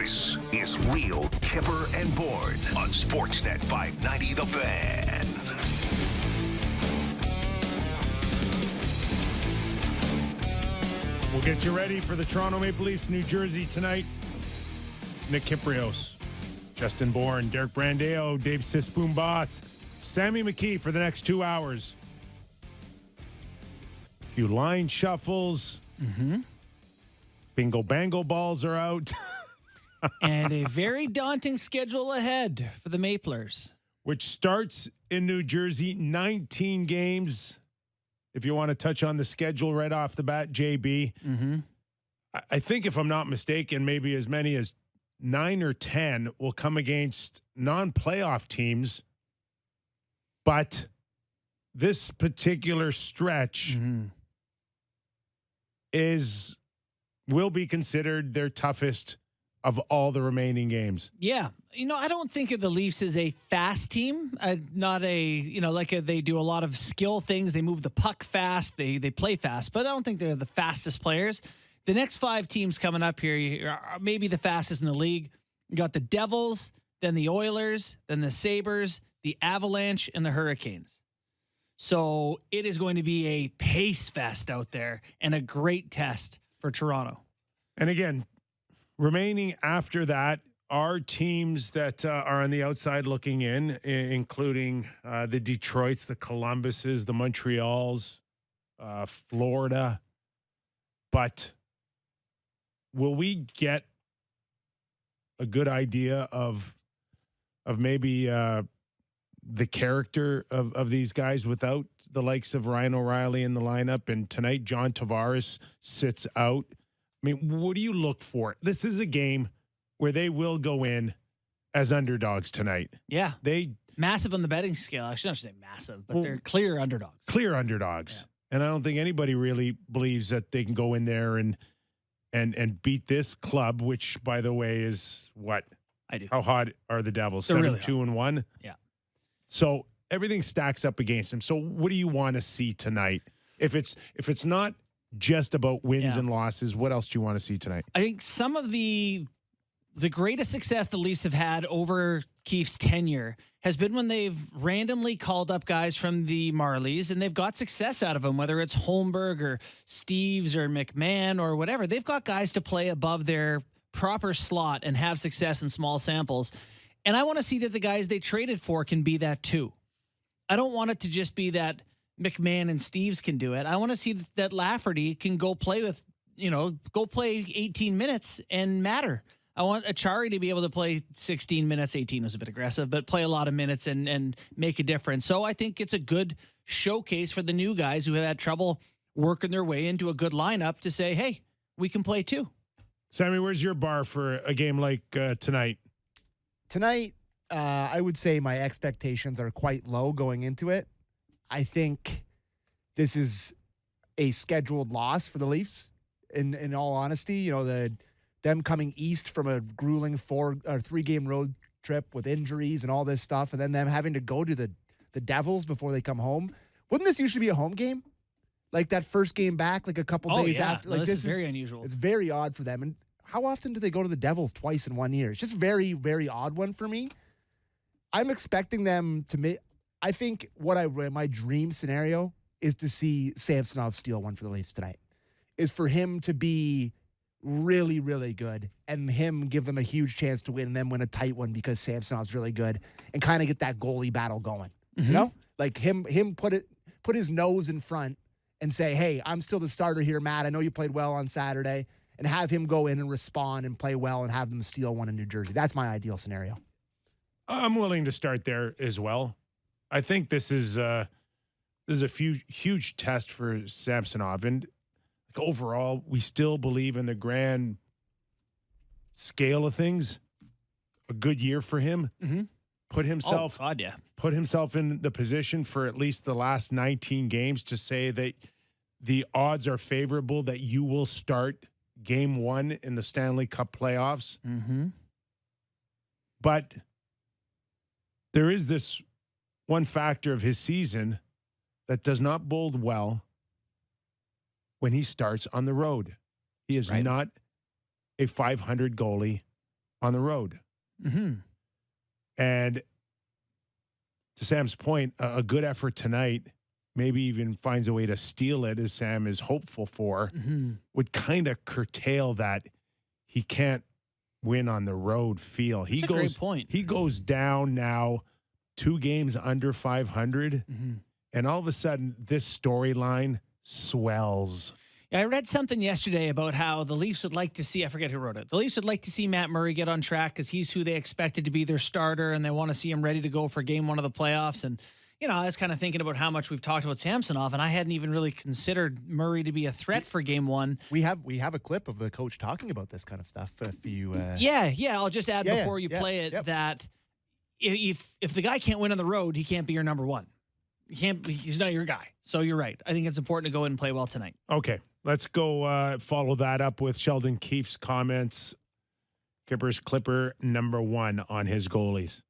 This is Real Kyper and Bourne on Sportsnet 590 The Fan. We'll get you ready for the Toronto Maple Leafs, New Jersey tonight. Nick Kypreos, Justin Bourne, Derek Brandeo, Dave Sisboom Boss, Sammy McKee for the next 2 hours. A few line shuffles. Bingo bango balls are out. And a very daunting schedule ahead for the Maplers. Which starts in New Jersey, 19 games. If you want to touch on the schedule right off the bat, JB. I think if I'm not mistaken, maybe as many as 9 or 10 will come against non-playoff teams. But this particular stretch will be considered their toughest of all the remaining games. Yeah. I don't think of the Leafs as a fast team, not they do a lot of skill things. They move the puck fast. They play fast, but I don't think they're the fastest players. The next 5 teams coming up here are maybe the fastest in the league. You got the Devils, then the Oilers, then the Sabres, the Avalanche, and the Hurricanes. So it is going to be a pace fest out there and a great test for Toronto. And again, remaining after that are teams that are on the outside looking in, including the Detroits, the Columbuses, the Montreals, Florida. But will we get a good idea of maybe the character of these guys without the likes of Ryan O'Reilly in the lineup? And tonight, John Tavares sits out. I mean, what do you look for? This is a game where they will go in as underdogs tonight. Yeah. They massive on the betting scale. I shouldn't say massive, but they're clear underdogs. Clear underdogs. Yeah. And I don't think anybody really believes that they can go in there and beat this club, which, by the way, is what? I do. How hot are the Devils? They're 7-2-1? Yeah. So everything stacks up against them. So what do you want to see tonight? If it's not just about wins and losses, what else do you want to see tonight? I think some of the greatest success the Leafs have had over Keefe's tenure has been when they've randomly called up guys from the Marlies, and they've got success out of them, whether it's Holmberg or Steves or McMahon or whatever. They've got guys to play above their proper slot and have success in small samples. And I want to see that the guys they traded for can be that too. I don't want it to just be that McMahon and Steves can do it. I want to see that Lafferty can go play 18 minutes and matter. I want Achari to be able to play 16 minutes. 18 was a bit aggressive, but play a lot of minutes and make a difference. So I think it's a good showcase for the new guys who have had trouble working their way into a good lineup to say, hey, we can play too. Sammy, where's your bar for a game like tonight? Tonight, I would say my expectations are quite low going into it. I think this is a scheduled loss for the Leafs. In all honesty, them coming east from a grueling 3-game road trip with injuries and all this stuff, and then them having to go to the Devils before they come home. Wouldn't this usually be a home game? Like that first game back, like a couple days after. Like this is very unusual. It's very odd for them. And how often do they go to the Devils twice in 1 year? It's just very, very odd one for me. I'm expecting them to make. I think my dream scenario is to see Samsonov steal one for the Leafs tonight. Is for him to be really, really good and him give them a huge chance to win and then win a tight one because Samsonov's really good and kind of get that goalie battle going. Like him put his nose in front and say, hey, I'm still the starter here, Matt. I know you played well on Saturday, and have him go in and respond and play well and have them steal one in New Jersey. That's my ideal scenario. I'm willing to start there as well. I think this is a huge test for Samsonov, and overall, we still believe in the grand scale of things. A good year for him. Put himself in the position for at least the last 19 games to say that the odds are favorable that you will start game 1 in the Stanley Cup playoffs. But there is this one factor of his season that does not bode well when he starts on the road. He is not a 500 goalie on the road. Mm-hmm. And to Sam's point, a good effort tonight, maybe even finds a way to steal it, as Sam is hopeful for, would kind of curtail that he can't win on the road feel. That's a great point. He goes down now 2 games under 500, and all of a sudden this storyline swells. Yeah, I read something yesterday about how the Leafs would like to see, I forget who wrote it. The Leafs would like to see Matt Murray get on track because he's who they expected to be their starter, and they want to see him ready to go for game 1 of the playoffs. And, you know, I was kind of thinking about how much we've talked about Samsonov, and I hadn't even really considered Murray to be a threat for game 1. We have a clip of the coach talking about this kind of stuff. If you, Yeah, I'll just add before you play it that if the guy can't win on the road, he can't be your number 1. He's not your guy. So you're right. I think it's important to go in and play well tonight. Okay, let's go follow that up with Sheldon Keefe's comments. Kyper's Clipper number 1 on his goalies.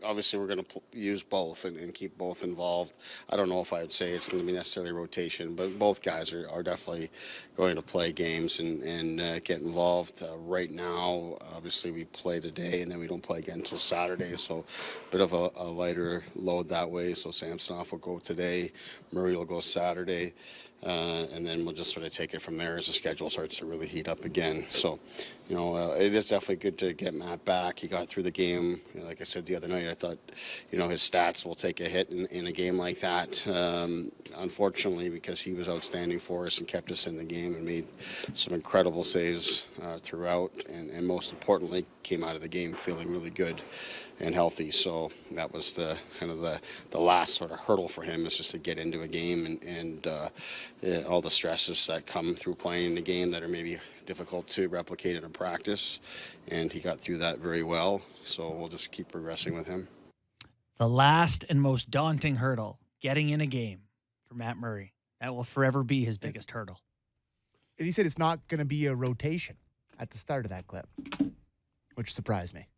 Obviously, we're going to use both and keep both involved. I don't know if I would say it's going to be necessarily rotation, but both guys are definitely going to play games and get involved. Right now, obviously, we play today, and then we don't play again until Saturday, so a bit of a lighter load that way. So Samsonov will go today, Murray will go Saturday, and then we'll just sort of take it from there as the schedule starts to really heat up again. So, you know, it is definitely good to get Matt back. He got through the game. You know, like I said the other night, I thought, you know, his stats will take a hit in a game like that. Unfortunately, because he was outstanding for us and kept us in the game and made some incredible saves throughout, and most importantly, came out of the game feeling really good and healthy. So that was the kind of the last sort of hurdle for him, is just to get into a game and all the stresses that come through playing the game that are maybe difficult to replicate in a practice. And he got through that very well. So we'll just keep progressing with him. The last and most daunting hurdle, getting in a game for Matt Murray. That will forever be his biggest hurdle. And he said it's not going to be a rotation at the start of that clip, which surprised me.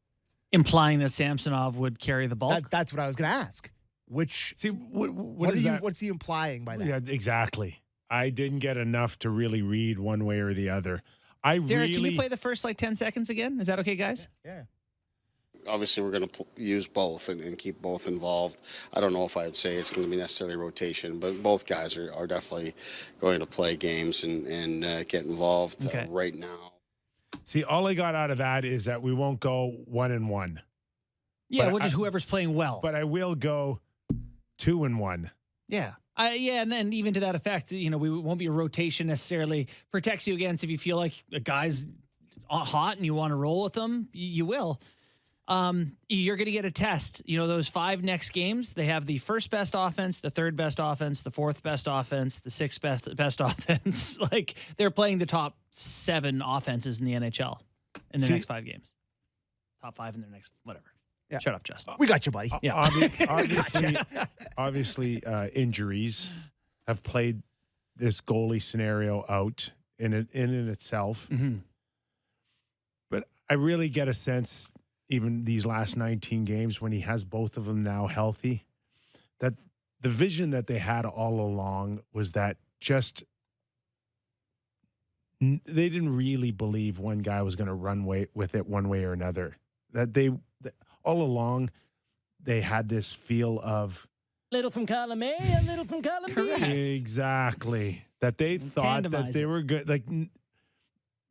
Implying that Samsonov would carry the bulk? That's what I was going to ask. Which, See, what is that? What's he implying by that? Yeah, exactly. I didn't get enough to really read one way or the other. Derek, can you play the first 10 seconds again? Is that okay, guys? Yeah. Obviously, we're going to use both and keep both involved. I don't know if I would say it's going to be necessarily rotation, but both guys are definitely going to play games and get involved right now. See, all I got out of that is that we won't go 1-1. Yeah, just whoever's playing well. But I will go 2-1. Yeah. And then even to that effect, you know, we won't be a rotation necessarily. Protects you against if you feel like a guy's hot and you want to roll with them, you will. You're going to get a test. You know, those 5 next games, they have the first best offense, the third best offense, the fourth best offense, the sixth best offense. Like, they're playing the top 7 offenses in the NHL in the next 5 games. Top 5 in their next, whatever. Yeah. Shut up, Justin. We got you, buddy. Yeah. Obviously, injuries have played this goalie scenario out in itself. Mm-hmm. But I really get a sense, even these last 19 games, when he has both of them now healthy, that the vision that they had all along was that just they didn't really believe one guy was going to run with it one way or another. That all along they had this feel of little from column A, a little from column B. Exactly. That they thought that they were good. Like,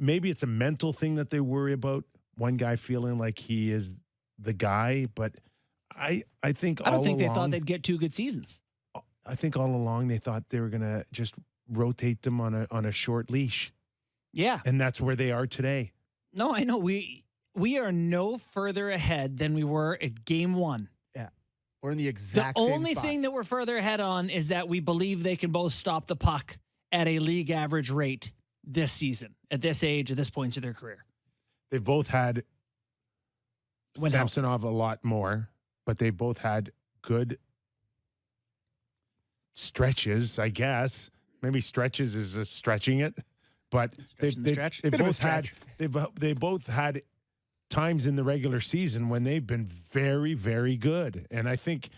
maybe it's a mental thing that they worry about. One guy feeling like he is the guy, but I think I don't think they thought they'd get 2 good seasons. I think all along they thought they were gonna just rotate them on a short leash. Yeah, and that's where they are today. No, I know we are no further ahead than we were at game 1. Yeah, we're in the exact same spot. The only thing that we're further ahead on is that we believe they can both stop the puck at a league average rate this season, at this age, at this point of their career. They've both had Samsonov a lot more, but they've both had good stretches, I guess. Maybe stretches is stretching it, but they both had times in the regular season when they've been very, very good. And I think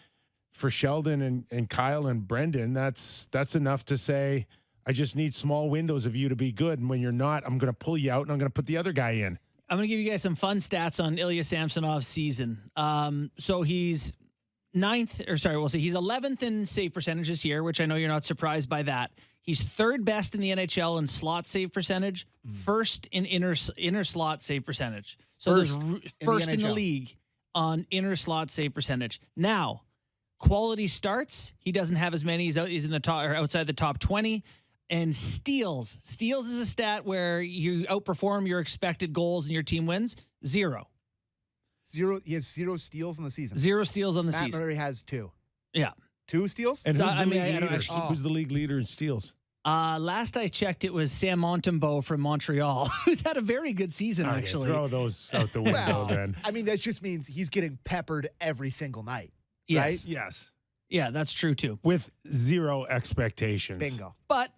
for Sheldon and Kyle and Brendan, that's enough to say, I just need small windows of you to be good. And when you're not, I'm going to pull you out and I'm going to put the other guy in. I'm going to give you guys some fun stats on Ilya Samsonov's season. So he's he's 11th in save percentage this year, which I know you're not surprised by that. He's third best in the NHL in slot save percentage, first in inner slot save percentage. So first in the league on inner slot save percentage. Now, quality starts, he doesn't have as many. He's in the top or outside the top 20. And steals. Steals is a stat where you outperform your expected goals and your team wins. Zero. He has 0 steals in the season. 0 steals on the Matt season. Murray has 2. Yeah. 2 steals? And So, who's the I mean, league I don't leader? actually- Who's the league leader in steals? Last I checked, it was Sam Montembeault from Montreal, who's had a very good season, Okay, actually. throw those out the window Well, then. I mean, that just means he's getting peppered every single night. Yes. Right? Yes. Yeah, that's true, too. With 0 expectations. Bingo. But,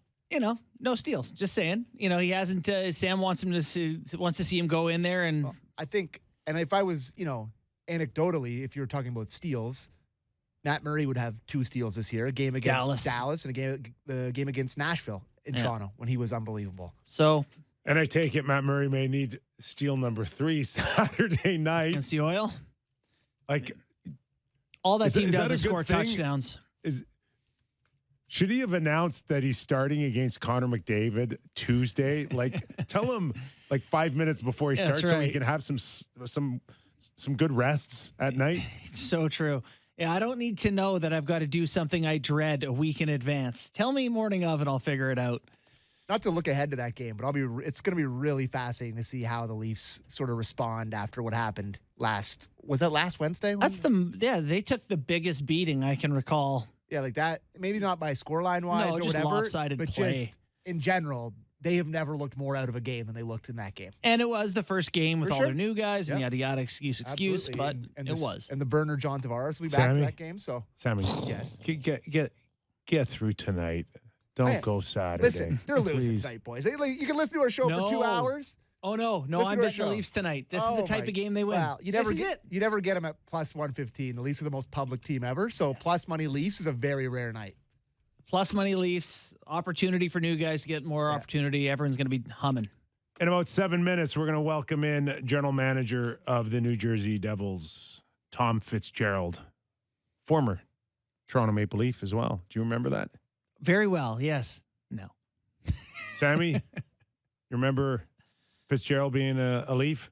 no steals. Just saying. He hasn't. Sam wants to see him go in there and. Well, I think, and if I was, anecdotally, if you were talking about steals, Matt Murray would have 2 steals this year, a game against Dallas and a game against Nashville in Toronto when he was unbelievable. So. And I take it Matt Murray may need steal number 3 Saturday night. Against the Oil. Like, All that team is does that a is good score thing? touchdowns. Should he have announced that he's starting against Connor McDavid Tuesday? Like, tell him 5 minutes before he starts, so he right. can have some good rests at night. It's so true. Yeah, I don't need to know that I've got to do something I dread a week in advance. Tell me morning of and I'll figure it out. Not to look ahead to that game, but it's going to be really fascinating to see how the Leafs sort of respond after what happened last Wednesday? They took the biggest beating I can recall. Yeah, like that. Maybe not by scoreline wise No, or just whatever, lopsided but play. just in general, they have never looked more out of a game than they looked in that game. And it was the first game with For all sure. their new guys and Yep. yada yada excuse, Absolutely. but and it was. And the burner John Tavares will be back Sammy? for that game. So Sammy, yes. get through tonight. Don't go Saturday. Listen, they're losing Please. tonight, boys. You can listen to our show for 2 hours. Oh no, Listen I'm to our betting the show. Leafs tonight. This is the type of game they win. Well, you never get them at plus 115. The Leafs are the most public team ever. So plus money Leafs is a very rare night. Plus money Leafs, opportunity for new guys to get more opportunity. Everyone's going to be humming. In about 7 minutes, we're going to welcome in General Manager of the New Jersey Devils, Tom Fitzgerald, former Toronto Maple Leaf as well. Do you remember that? Very well, yes. No. Sammy, you remember Fitzgerald being a Leaf?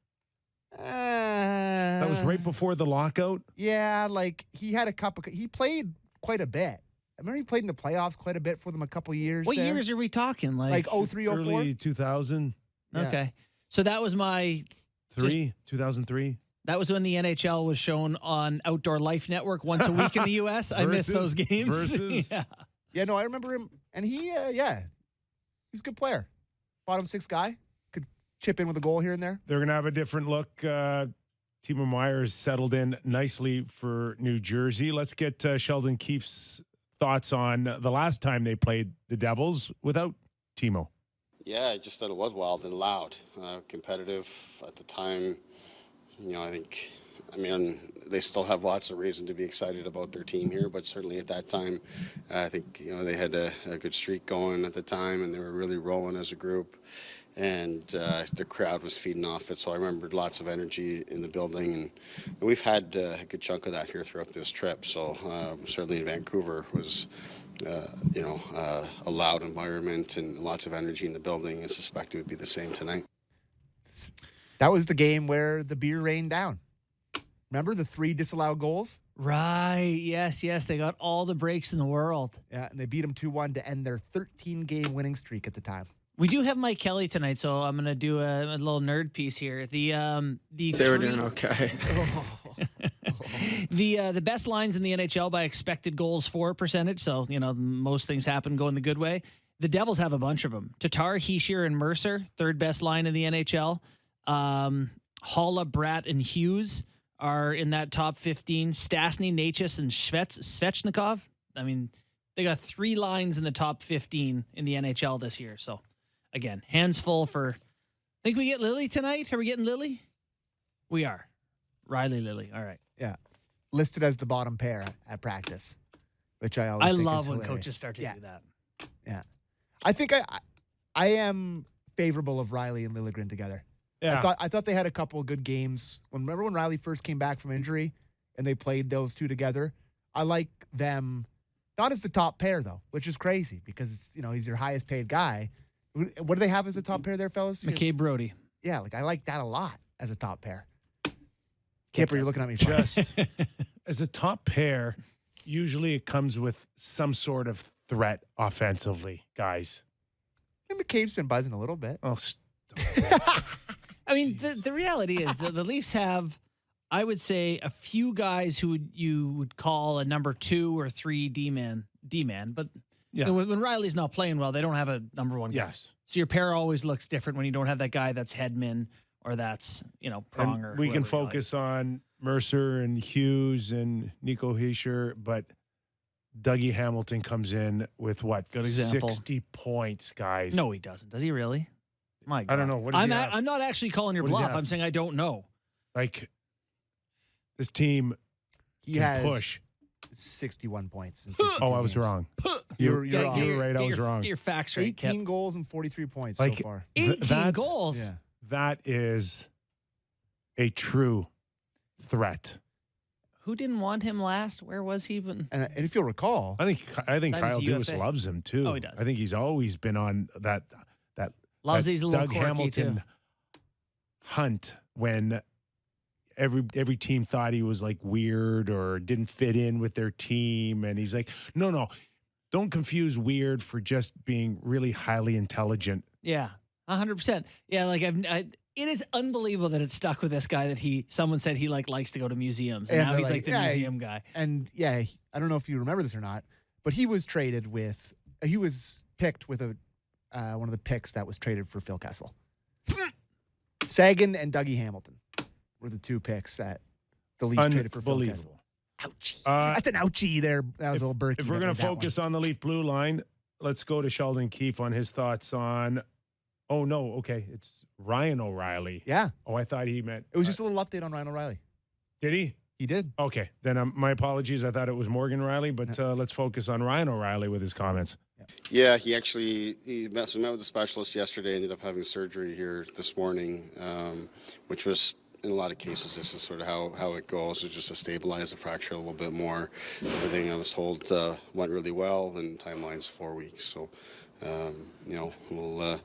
That was right before the lockout. Yeah, like he had he played quite a bit. I remember he played in the playoffs quite a bit for them a couple years. What years are we talking? Like 03, 04? Early 2000. Yeah. Okay. So that was 2003. That was when the NHL was shown on Outdoor Life Network once a week in the U.S. I missed those games. Versus. Yeah. Yeah, no, I remember him. And he's a good player. Bottom 6 guy. Could chip in with a goal here and there. They're going to have a different look. Timo Meyer's settled in nicely for New Jersey. Let's get Sheldon Keefe's thoughts on the last time they played the Devils without Timo. Yeah, I just thought it was wild and loud, competitive at the time. I mean, they still have lots of reason to be excited about their team here, but certainly at that time, I think, they had a good streak going at the time, and they were really rolling as a group, and the crowd was feeding off it. So I remembered lots of energy in the building, and we've had a good chunk of that here throughout this trip. So certainly in Vancouver was a loud environment and lots of energy in the building. I suspect it would be the same tonight. That was the game where the beer rained down. Remember the 3 disallowed goals? Right. Yes. They got all the breaks in the world. Yeah, and they beat them 2-1 to end their 13-game winning streak at the time. We do have Mike Kelly tonight, so I'm going to do a little nerd piece here. Say we're doing okay. The best lines in the NHL by expected goals for percentage. So, most things happen going the good way. The Devils have a bunch of them. Tatar, Hischier, and Mercer, third best line in the NHL. Haula, Bratt, and Hughes are in that top 15. Stastny, Natchez, and Svechnikov. I mean, they got 3 lines in the top 15 in the NHL this year. So, again, hands full for... Think we get Lily tonight? Are we getting Lily? We are. Riley Lily. All right. Yeah. Listed as the bottom pair at practice, which I always think love is when hilarious. coaches start to do that. Yeah. I think I am favorable of Riley and Liljegren together. Yeah. I thought they had a couple of good games. Remember when Riley first came back from injury and they played those two together? I like them not as the top pair though, which is crazy because he's your highest paid guy. What do they have as a top pair there, fellas? McCabe Brody. Yeah, like I like that a lot as a top pair. Kipper, you're looking at me funny. Just as a top pair, usually it comes with some sort of threat offensively, guys. And McCabe's been buzzing a little bit. Oh, I mean, the reality is the Leafs have, I would say, a few guys who you would call a number 2 or 3 D-man. But yeah. when Riley's not playing well, they don't have a number 1 guy. Yes. So your pair always looks different when you don't have that guy that's Hedman or that's, Prong. And we can focus on Mercer and Hughes and Nico Hischier, but Dougie Hamilton comes in with what? Good example. 60 points, guys. No, he doesn't. Does he really? My God. I don't know. What does he have? I'm not actually calling your What does he bluff. have? I'm saying I don't know. Like, this team He can has push. 61 points. In 62 Oh, I was games. wrong. You're You wrong. were right. I was wrong. Get your facts right. 18 goals and 43 points Like, so far. 18 that's- goals. Yeah. That is a true threat. Who didn't want him last? Where was he? Even? And if you'll recall, I think Signs Kyle Dubas UFA. loves him too. Oh, he does. I think he's always been on that Loves these little Doug quirky Hamilton too. hunt when every team thought he was like weird or didn't fit in with their team, and he's like, no, don't confuse weird for just being really highly intelligent. Yeah, 100%. Yeah, like it is unbelievable that it stuck with this guy that someone said he likes to go to museums, and now they're he's like the yeah, museum guy. And yeah, I don't know if you remember this or not, but he was picked with one of the picks that was traded for Phil Kessel. Sagan and Dougie Hamilton were the 2 picks that the Leafs traded for Phil Kessel. Unbelievable. Ouchie. Uh, That's an ouchie there. That was a little Berkey. If we're going to focus on the Leaf blue line, let's go to Sheldon Keefe on his thoughts on. Oh no, okay, it's Ryan O'Reilly. Yeah. Oh, I thought he meant. It was just a little update on Ryan O'Reilly. Did he? He did. Okay, then my apologies. I thought it was Morgan Riley, but let's focus on Ryan O'Reilly with his comments. Yeah, he met with the specialist yesterday, ended up having surgery here this morning, which was, in a lot of cases, this is sort of how it goes, is just to stabilize the fracture a little bit more. Everything I was told went really well, and timeline's 4 weeks. So, we'll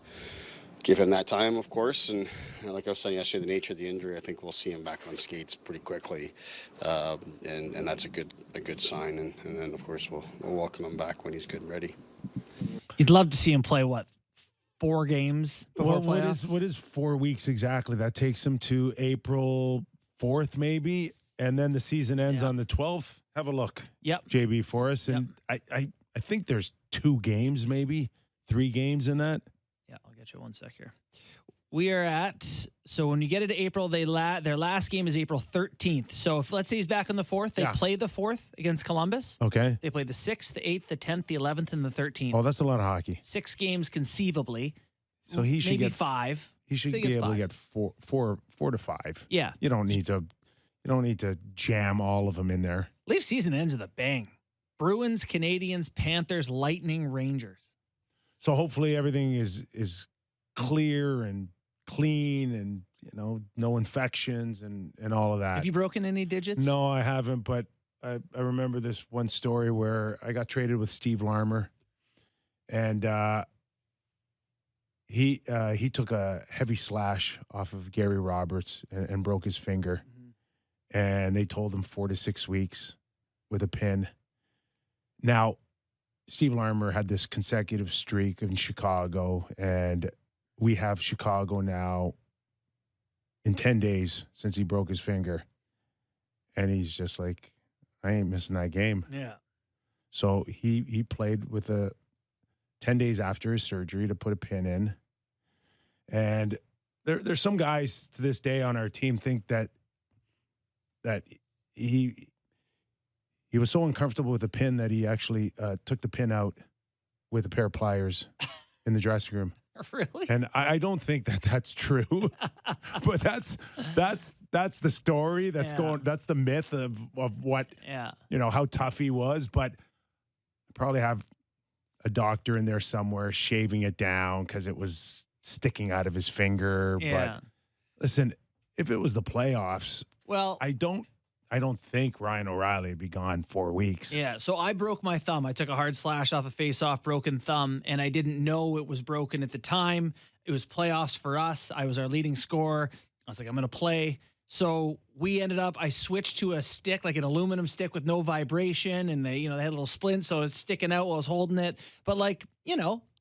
give him that time, of course. And like I was saying yesterday, the nature of the injury, I think we'll see him back on skates pretty quickly, and that's a good sign. And then, of course, we'll welcome him back when he's good and ready. You'd love to see him play 4 games before Well, playoffs? what is 4 weeks exactly? That takes him to April 4th, maybe, and then the season ends on the 12th. Have a look, Yep. JB, for us, and I think there's 2 games, maybe 3 games in that. Yeah, I'll get you 1 sec here. We are so when you get into April, their last game is April 13th. So if let's say he's back on the 4th, they play the 4th against Columbus. Okay. They play the 6th, the 8th, the 10th, the 11th, and the 13th. Oh, that's a lot of hockey. 6 games conceivably. So he should maybe get 5. He should So he be gets able 5. to get four to 5. Yeah. You don't need to jam all of them in there. Leaf season ends with a bang. Bruins, Canadians, Panthers, Lightning, Rangers. So hopefully everything is clear and clean, and no infections and all of that. Have you broken any digits? No, I haven't, but I remember this one story where I got traded with Steve Larmer, and he took a heavy slash off of Gary Roberts and broke his finger, and they told him 4 to 6 weeks with a pin. Now, Steve Larmer had this consecutive streak in Chicago, and we have Chicago now in 10 days since he broke his finger. And he's just like, I ain't missing that game. Yeah. So he played with 10 days after his surgery to put a pin in. And there's some guys to this day on our team think that he was so uncomfortable with the pin that he actually took the pin out with a pair of pliers in the dressing room. Really? And I don't think that that's true, but that's the story that's going. That's the myth of what how tough he was. But probably have a doctor in there somewhere shaving it down because it was sticking out of his finger. Yeah. Listen, if it was the playoffs, Well, I don't think Ryan O'Reilly would be gone 4 weeks. yeah, so I broke my thumb. I took a hard slash off a face-off, broken thumb, and I didn't know it was broken at the time. It was playoffs for us. I was our leading scorer. I was like, I'm going to play. So we ended up, I switched to a stick, like an aluminum stick with no vibration, and they had a little splint, so it's sticking out while I was holding it. But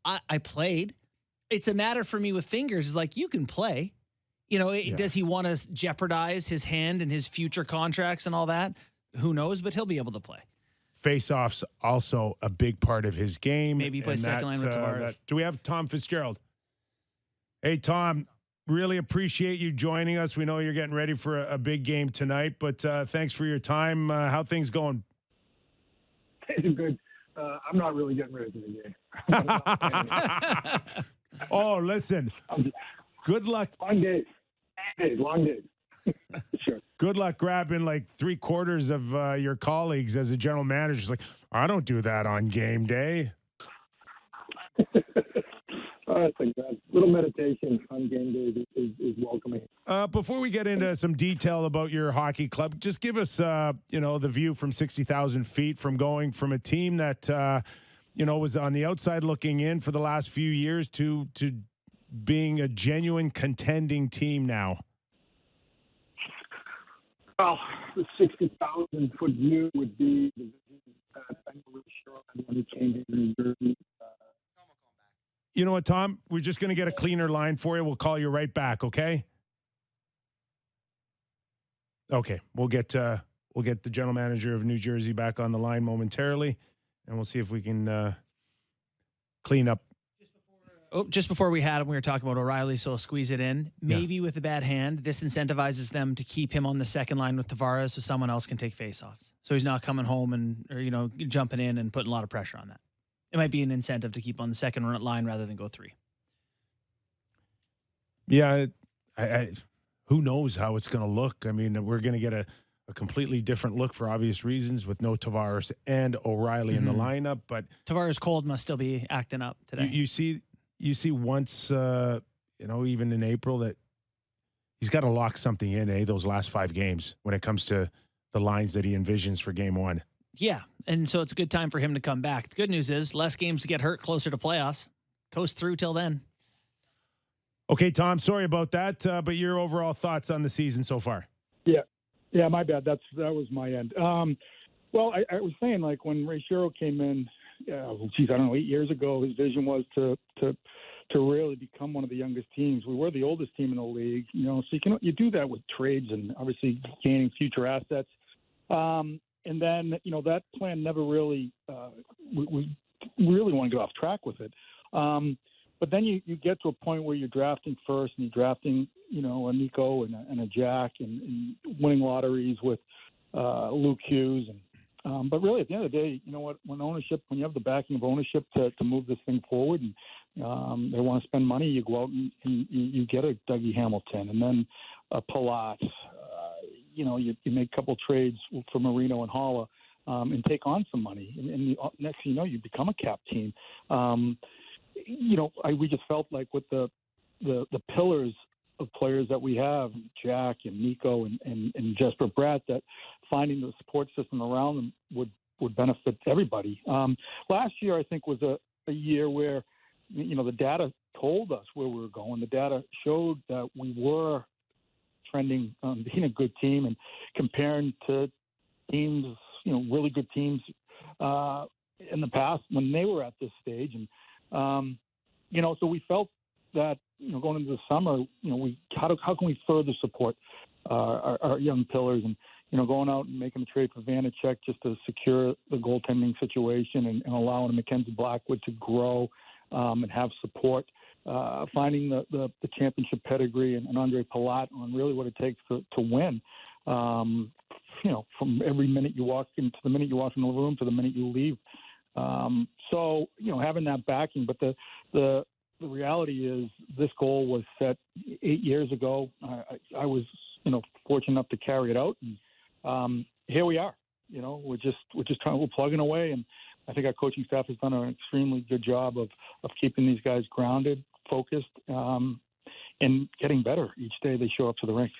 I played. It's a matter for me with fingers. Is like, you can play. Does he want to jeopardize his hand and his future contracts and all that? Who knows? But he'll be able to play. Face-offs also a big part of his game. Maybe he plays second line with Tavares. Do we have Tom Fitzgerald? Hey, Tom, really appreciate you joining us. We know you're getting ready for a big game tonight, but thanks for your time. How things going? It's good. I'm not really getting ready for the game. Oh, listen. Good luck. Long days. Sure. Good luck grabbing like 3/4 of your colleagues as a general manager. It's like, I don't do that on game day. It's like that. Little meditation on game days is welcoming. Before we get into some detail about your hockey club, just give us, the view from 60,000 feet from going from a team that, was on the outside looking in for the last few years to being a genuine contending team now. Well, the 60,000-foot view would be the vision that I'm really sure when he came to New Jersey. You know what, Tom? We're just going to get a cleaner line for you. We'll call you right back, okay? Okay, we'll get the general manager of New Jersey back on the line momentarily, and we'll see if we can clean up. Just before we had him, we were talking about O'Reilly, so I'll squeeze it in. Maybe with a bad hand, this incentivizes them to keep him on the second line with Tavares so someone else can take faceoffs. So he's not coming home or jumping in and putting a lot of pressure on that. It might be an incentive to keep on the second line rather than go 3. Yeah, who knows how it's going to look. I mean, we're going to get a completely different look for obvious reasons with no Tavares and O'Reilly in the lineup. But Tavares cold must still be acting up today. You see once, even in April that he's got to lock something in, those last 5 games when it comes to the lines that he envisions for game 1. Yeah, and so it's a good time for him to come back. The good news is less games to get hurt closer to playoffs. Coast through till then. Okay, Tom, sorry about that, but your overall thoughts on the season so far? Yeah, my bad. That was my end. Well, I was saying, like, when Ray Shero came in, I don't know, 8 years ago, his vision was to really become one of the youngest teams. We were the oldest team in the league, so you do that with trades and obviously gaining future assets. And then, that plan never really, we really want to get off track with it. But then you get to a point where you're drafting first and you're drafting, a Nico and a Jack and winning lotteries with Luke Hughes. But really, at the end of the day, you know what? When you have the backing of ownership to move this thing forward and they want to spend money, you go out and you get a Dougie Hamilton and then a Palat. You make a couple trades for Marino and Holla and take on some money. And next thing you know, you become a cap team. We just felt like with the pillars of players that we have, Jack and Nico and Jesper Bratt, that finding the support system around them would benefit everybody. Last year, I think, was a year where, the data told us where we were going. The data showed that we were trending on being a good team and comparing to teams, really good teams in the past when they were at this stage. And, so we felt that, going into the summer, how can we further support our young pillars and, going out and making a trade for Vanacek just to secure the goaltending situation and allowing Mackenzie Blackwood to grow and have support. Finding the championship pedigree and Andre Palat on really what it takes to win. From every minute you walk into the minute you walk in the room to the minute you leave. So having that backing, but the reality is this goal was set 8 years ago. I was fortunate enough to carry it out, and here we are. We're plugging away, and I think our coaching staff has done an extremely good job of keeping these guys grounded, focused. and getting better each day they show up to the rink.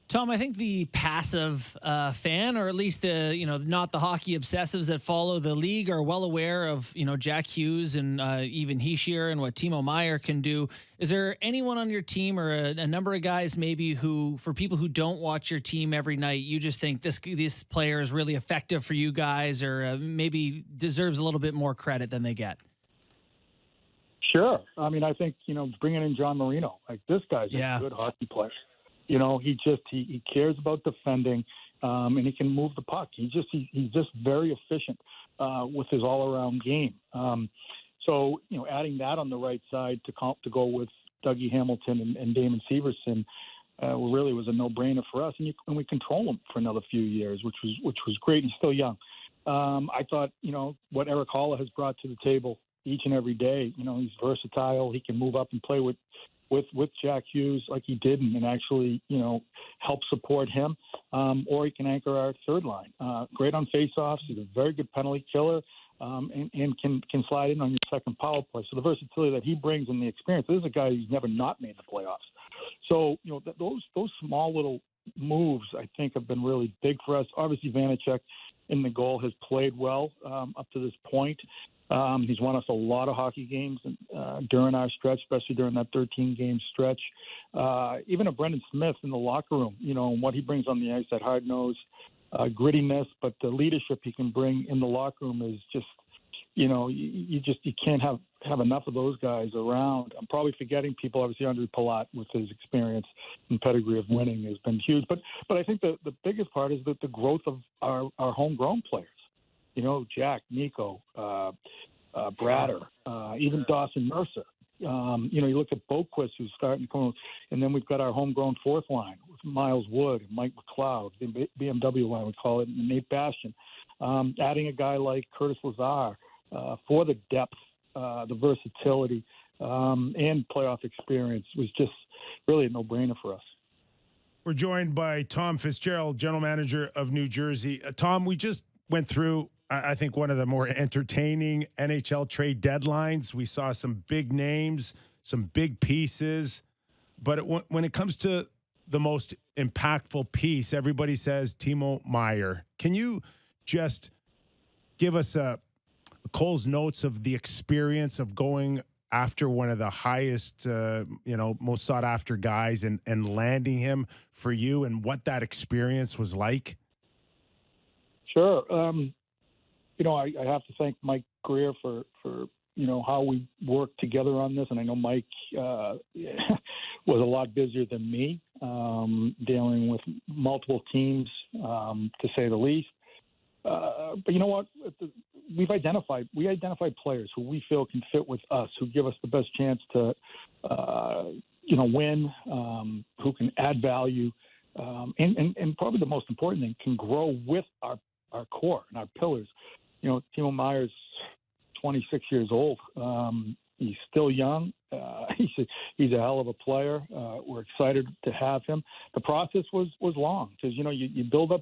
Tom, I think the passive fan, or at least the not the hockey obsessives that follow the league, are well aware of Jack Hughes and even Hischier and what Timo Meier can do. Is there anyone on your team, or a number of guys maybe, who, for people who don't watch your team every night, you just think this player is really effective for you guys, or maybe deserves a little bit more credit than they get? Sure. I mean, I think bringing in John Marino, like, this guy's a good hockey player. He cares about defending, and he can move the puck. He's just very efficient with his all-around game. So adding that on the right side to go with Dougie Hamilton and Damon Severson really was a no-brainer for us, and we control him for another few years, which was great. He's still young. I thought what Eric Haula has brought to the table each and every day. He's versatile. He can move up and play with Jack Hughes like he did, and actually, help support him. Or he can anchor our third line. Great on faceoffs. He's a very good penalty killer, and can slide in on your second power play. So the versatility that he brings and the experience, this is a guy who's never not made the playoffs. So, those small little moves, I think, have been really big for us. Obviously, Vanacek in the goal has played well up to this point. He's won us a lot of hockey games during our stretch, especially during that 13-game stretch. Even a Brendan Smith in the locker room, and what he brings on the ice, that hard-nosed grittiness, but the leadership he can bring in the locker room is just, you can't have enough of those guys around. I'm probably forgetting people. Obviously, Andre Palat, with his experience and pedigree of winning, has been huge. But I think the biggest part is that the growth of our homegrown players. Jack, Nico, Bratter, even Dawson Mercer. You look at Boquist, who's starting to come, and then we've got our homegrown fourth line with Miles Wood and Mike McLeod, the BMW line we call it, and Nate Bastian. Adding a guy like Curtis Lazar for the depth, the versatility, and playoff experience was just really a no-brainer for us. We're joined by Tom Fitzgerald, general manager of New Jersey. Tom, we just went through, I think, one of the more entertaining NHL trade deadlines. We saw some big names, some big pieces, but when it comes to the most impactful piece, everybody says Timo Meier. Can you just give us a Cole's notes of the experience of going after one of the highest, most sought after guys and landing him for you, and what that experience was like? Sure. I have to thank Mike Greer for how we worked together on this. And I know Mike was a lot busier than me, dealing with multiple teams, to say the least. But you know what? We identified players who we feel can fit with us, who give us the best chance to, win, who can add value, and probably the most important thing, can grow with our core and our pillars. Timo Meier's 26 years old. He's still young. He's a hell of a player. We're excited to have him. The process was long because, you build up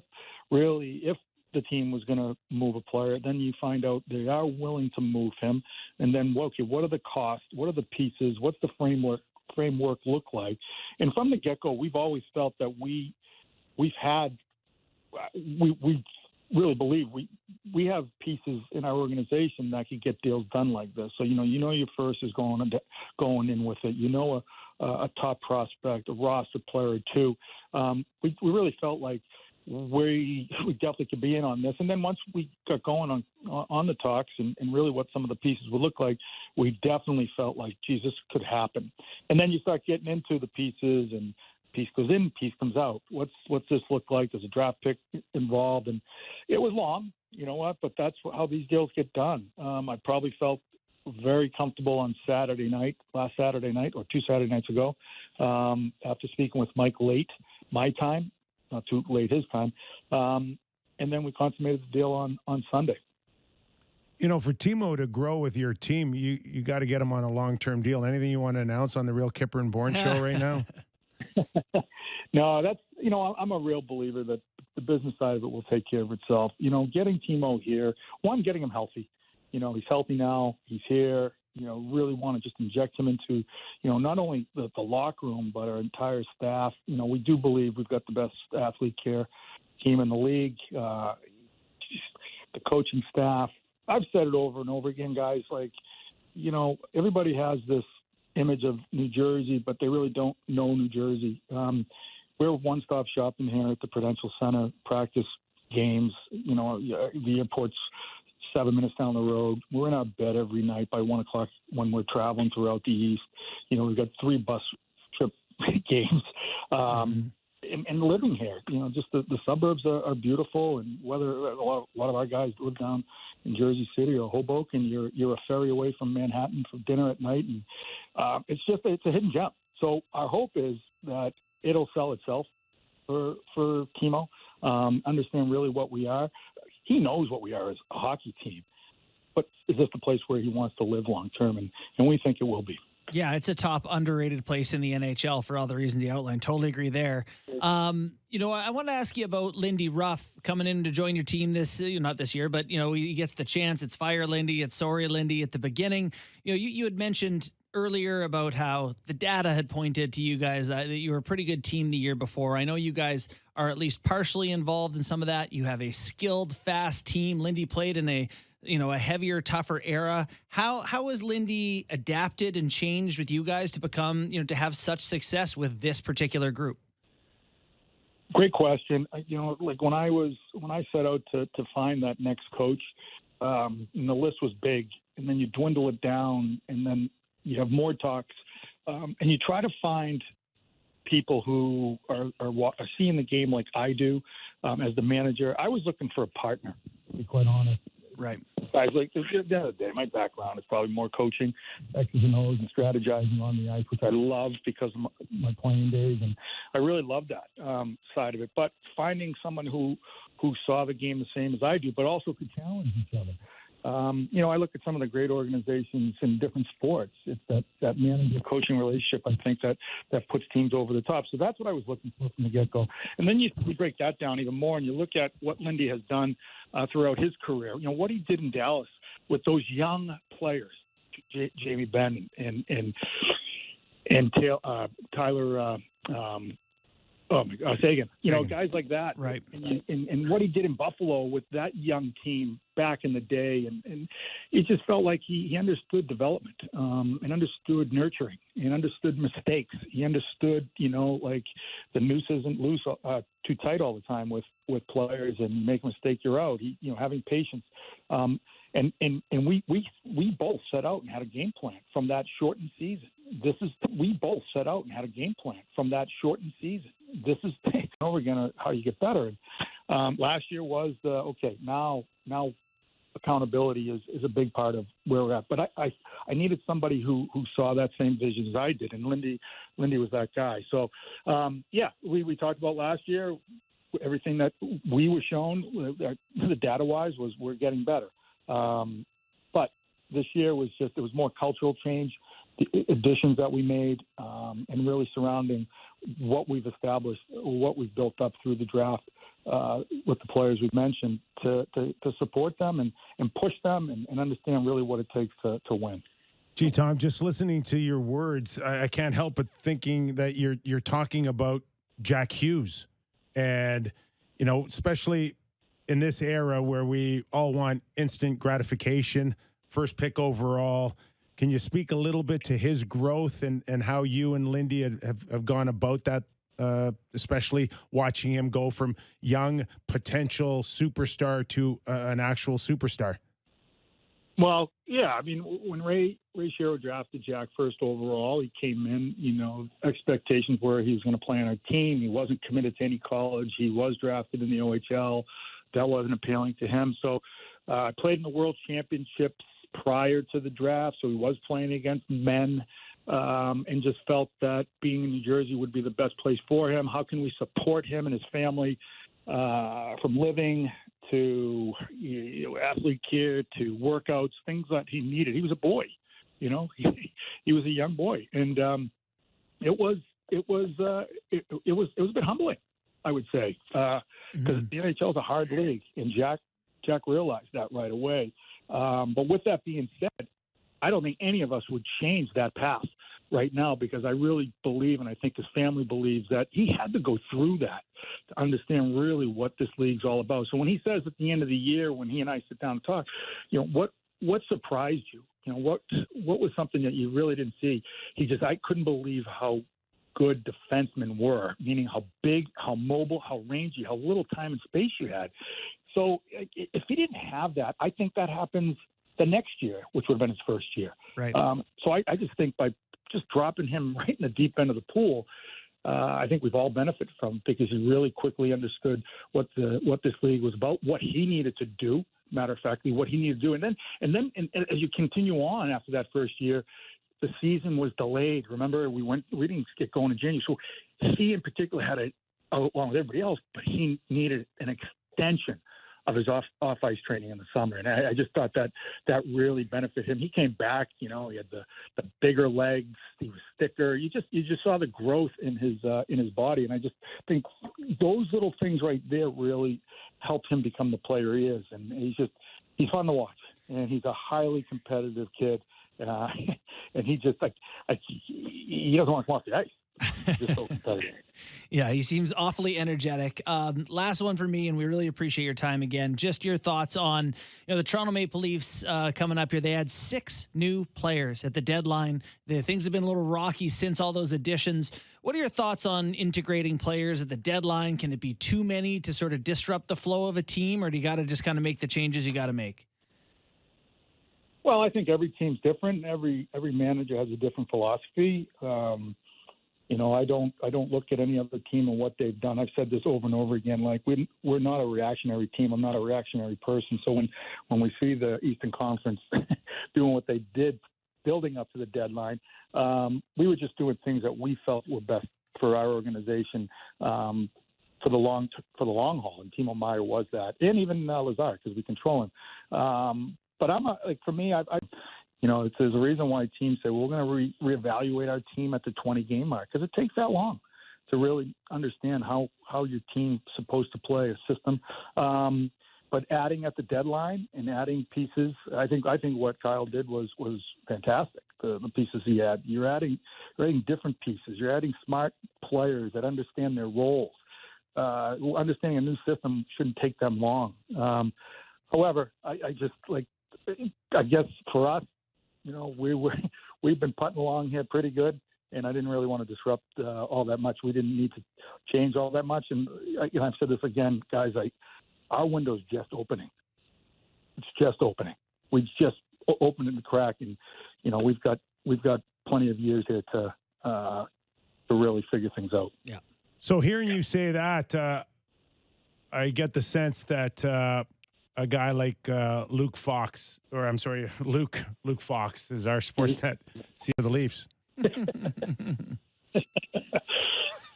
really, if the team was going to move a player, then you find out they are willing to move him. And then, okay, what are the costs? What are the pieces? What's the framework look like? And from the get-go, we've always felt that we really believe we have pieces in our organization that could get deals done like this. So your first is going in with it. A top prospect, a roster player or two. We really felt like we definitely could be in on this. And then once we got going on the talks and really what some of the pieces would look like, we definitely felt like, geez, this could happen. And then you start getting into the pieces, and piece goes in, piece comes out. What's this look like? There's a draft pick involved, and it was long, but that's how these deals get done. I probably felt very comfortable on last Saturday night, or 2 Saturday nights ago, after speaking with Mike late, my time, not too late his time, and then we consummated the deal on Sunday. For Timo to grow with your team, you got to get him on a long-term deal. Anything you want to announce on the Real Kyper and Bourne show right now? No, that's, I'm a real believer that the business side of it will take care of itself. Getting Timo here, getting him healthy. He's healthy now. He's here. really want to just inject him into, not only the locker room, but our entire staff. We do believe we've got the best athlete care team in the league. The coaching staff. I've said it over and over again, guys, everybody has this image of New Jersey, but they really don't know New Jersey. We're a one-stop shop in here at the Prudential Center, practice games, the airport's 7 minutes down the road. We're in our bed every night by 1 o'clock when we're traveling throughout the East. We've got 3 bus trip games. And living here, just the suburbs are beautiful, and whether a lot of our guys live down in Jersey City or Hoboken, you're a ferry away from Manhattan for dinner at night, and it's a hidden gem. So our hope is that it'll sell itself for Timo. Understand really what we are. He knows what we are as a hockey team, but is this the place where he wants to live long term? And we think it will be. Yeah, it's a top underrated place in the NHL for all the reasons you outlined. Totally agree there. I want to ask you about Lindy Ruff coming in to join your team not this year, but, he gets the chance. It's fire Lindy. It's sorry Lindy at the beginning. You had mentioned earlier about how the data had pointed to you guys that you were a pretty good team the year before. I know you guys are at least partially involved in some of that. You have a skilled, fast team. Lindy played in a heavier, tougher era. How has Lindy adapted and changed with you guys to become, to have such success with this particular group? Great question. When I set out to find that next coach, and the list was big, and then you dwindle it down, and then you have more talks, and you try to find people who are seeing the game like I do as the manager. I was looking for a partner, to be quite honest. Right. Guys, at the end of the day, my background is probably more coaching, X's and O's, and strategizing on the ice, which I love because of my playing days, and I really love that side of it. But finding someone who saw the game the same as I do, but also could challenge each other. I look at some of the great organizations in different sports. It's that manager-coaching relationship, I think, that puts teams over the top. So that's what I was looking for from the get-go. And then you break that down even more, and you look at what Lindy has done throughout his career. What he did in Dallas with those young players, Jamie Benn and Tyler Sagan. Guys like that. Right. And what he did in Buffalo with that young team back in the day, and it just felt like he understood development, and understood nurturing, and understood mistakes. He understood, the noose isn't loose too tight all the time with players, and you make a mistake, you're out. Having patience. And we both set out and had a game plan from that shortened season. We both set out and had a game plan from that shortened season. This is how you get better. And last year was now accountability is a big part of where we're at. But I needed somebody who saw that same vision as I did, and Lindy was that guy. So we talked about last year. Everything that we were shown, the data-wise, was we're getting better. But this year was it was more cultural change, the additions that we made, and really surrounding what we've established, what we've built up through the draft with the players we've mentioned to support them and push them and understand really what it takes to win. Gee, Tom, just listening to your words, I can't help but thinking that you're talking about Jack Hughes, and especially in this era where we all want instant gratification, first pick overall. Can you speak a little bit to his growth and how you and Lindy have gone about that, especially watching him go from young potential superstar to an actual superstar? Well, yeah. I mean, when Ray Shero drafted Jack first overall, he came in, expectations were he was going to play on our team. He wasn't committed to any college. He was drafted in the OHL. That wasn't appealing to him. So I played in the World Championships prior to the draft, so he was playing against men, and just felt that being in New Jersey would be the best place for him. How can we support him and his family from living to athlete care to workouts, things that he needed. He was a boy, he was a young boy, and it was a bit humbling, I would say, because the NHL is a hard league, and Jack realized that right away. But with that being said, I don't think any of us would change that path right now, because I really believe, and I think his family believes, that he had to go through that to understand really what this league's all about. So when he says at the end of the year, when he and I sit down and talk, what surprised you? What was something that you really didn't see? I couldn't believe how good defensemen were, meaning how big, how mobile, how rangy, how little time and space you had. So if he didn't have that, I think that happens the next year, which would have been his first year. Right. So I just think by just dropping him right in the deep end of the pool, I think we've all benefited from, because he really quickly understood what this league was about, what he needed to do. Matter of factly, what he needed to do, and then as you continue on after that first year, the season was delayed. Remember, we didn't get going in January, so he in particular had along with everybody else, but he needed an extension of his off ice training in the summer, and I just thought that really benefited him. He came back, he had the bigger legs, he was thicker. You just saw the growth in his body, and I just think those little things right there really helped him become the player he is. And he's fun to watch, and he's a highly competitive kid, and he just he doesn't want to come off the ice. Just so competitive. Yeah, he seems awfully energetic. Last one for me, and we really appreciate your time again. Just your thoughts on the Toronto Maple Leafs coming up here. They had 6 new players at the deadline. Things have been a little rocky since all those additions. What are your thoughts on integrating players at the deadline? Can it be too many to sort of disrupt the flow of a team, or do you got to just kind of make the changes you got to make? Well, I think every team's different. Every manager has a different philosophy. I don't look at any other team and what they've done. I've said this over and over again. Like, we're not a reactionary team. I'm not a reactionary person. So when we see the Eastern Conference doing what they did, building up to the deadline, we were just doing things that we felt were best for our organization for the long haul. And Timo Meier was that, and even Lazar, because we control him. But for me, there's a reason why teams say, well, we're going to reevaluate our team at the 20-game mark, because it takes that long to really understand how your team's supposed to play a system. But adding at the deadline and adding pieces, I think what Kyle did was fantastic. The pieces he had, you're adding different pieces. You're adding smart players that understand their roles. Understanding a new system shouldn't take them long. However, I guess for us, we've been putting along here pretty good, and I didn't really want to disrupt all that much. We didn't need to change all that much, and I've said this again, guys. Our window's just opening. It's just opening. We just opened in the crack, and we've got plenty of years here to really figure things out. Yeah. So hearing you say that, I get the sense that a guy like Luke Fox is our Sportsnet CEO of the Leafs.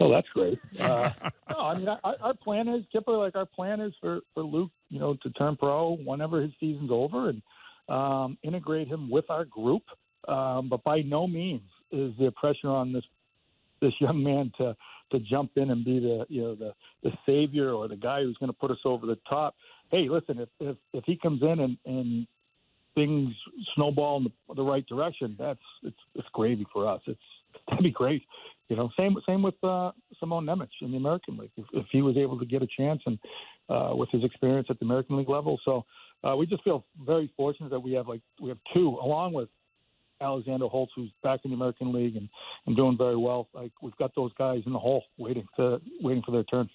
Well, that's great. Our plan is, Kyper, our plan is for Luke, to turn pro whenever his season's over and integrate him with our group. But by no means is there pressure on this young man to jump in and be the savior or the guy who's going to put us over the top. Hey, listen, if he comes in and things snowball in the right direction, it's gravy for us. That'd be great. Same with Simon Nemec in the American League. If he was able to get a chance and with his experience at the American League level, so we just feel very fortunate that we have 2, along with Alexander Holtz, who's back in the American League and doing very well. We've got those guys in the hole waiting for their turn.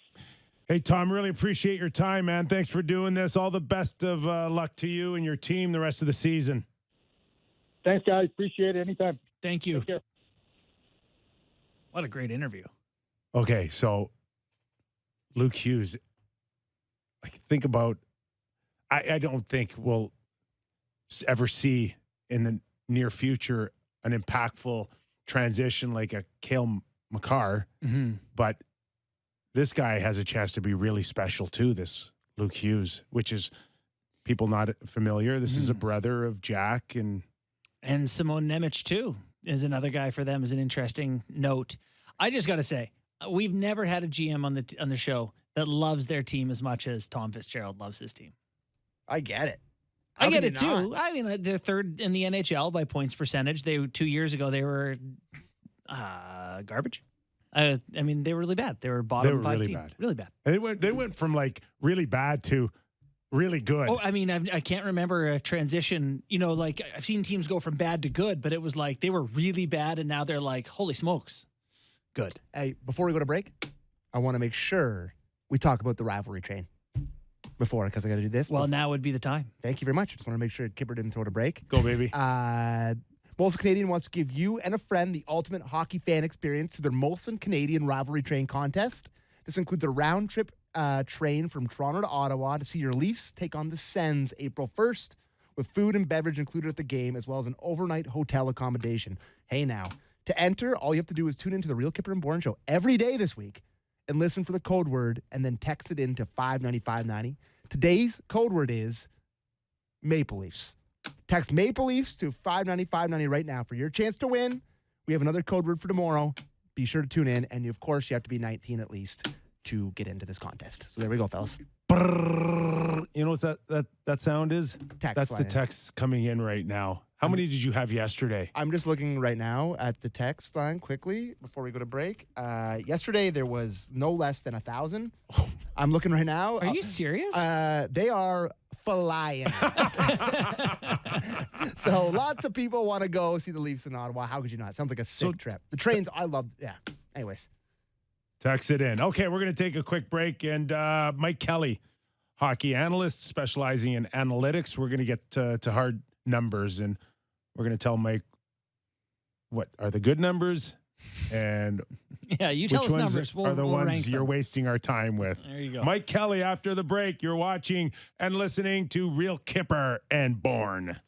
Hey, Tom, really appreciate your time, man. Thanks for doing this. All the best of luck to you and your team the rest of the season. Thanks, guys. Appreciate it. Anytime. Thank you. Take care. What a great interview. Okay, so Luke Hughes, think about, I don't think we'll ever see in the near future an impactful transition like a Cale Makar, but this guy has a chance to be really special too, this Luke Hughes, which is people not familiar. This is a brother of Jack and Simon Nemec too is another guy for them, is an interesting note. I just got to say, we've never had a GM on the show that loves their team as much as Tom Fitzgerald loves his team. I get it. I How get can it you too. not? I mean, they're third in the NHL by points percentage. 2 years ago they were garbage. I mean, they were really bad. They were bottom They were 5 really team. bad. Really bad. And they went from like really bad to really good. Oh, I mean, I can't remember a transition. You know, like I've seen teams go from bad to good, but it was like they were really bad, and now they're like, holy smokes, good. Hey, before we go to break, I want to make sure we talk about the rivalry train before, because I got to do this. Well, now would be the time. Thank you very much. I just want to make sure Kyper didn't throw to break. Go, baby. Molson Canadian wants to give you and a friend the ultimate hockey fan experience through their Molson Canadian Rivalry Train contest. This includes a round trip train from Toronto to Ottawa to see your Leafs take on the Sens April 1st, with food and beverage included at the game, as well as an overnight hotel accommodation. Hey, now, to enter, all you have to do is tune into the Real Kyper and Bourne show every day this week and listen for the code word and then text it in to 59590. Today's code word is Maple Leafs. Text Maple Leafs to 59590 right now for your chance to win. We have another code word for tomorrow. Be sure to tune in. And of course, you have to be 19 at least to get into this contest. So there we go, fellas. Brrr. You know what that sound is? Text That's the flying. text coming in right now. How many did you have yesterday? I'm just looking right now at the text line quickly before we go to break. Yesterday, there was no less than 1,000. I'm looking right now. Are you serious? They are flying. So lots of people want to go see the Leafs in Ottawa. How could you not? Sounds like a sick trip. The trains, I loved. Yeah. Anyways. Text it in. Okay, we're going to take a quick break. And Mike Kelly, hockey analyst specializing in analytics. We're going to get to hard numbers, and we're going to tell Mike what are the good numbers and yeah, you tell which us ones numbers. are the we'll ones rank you're them. wasting our time with. There you go. Mike Kelly, after the break, you're watching and listening to Real Kyper and Bourne.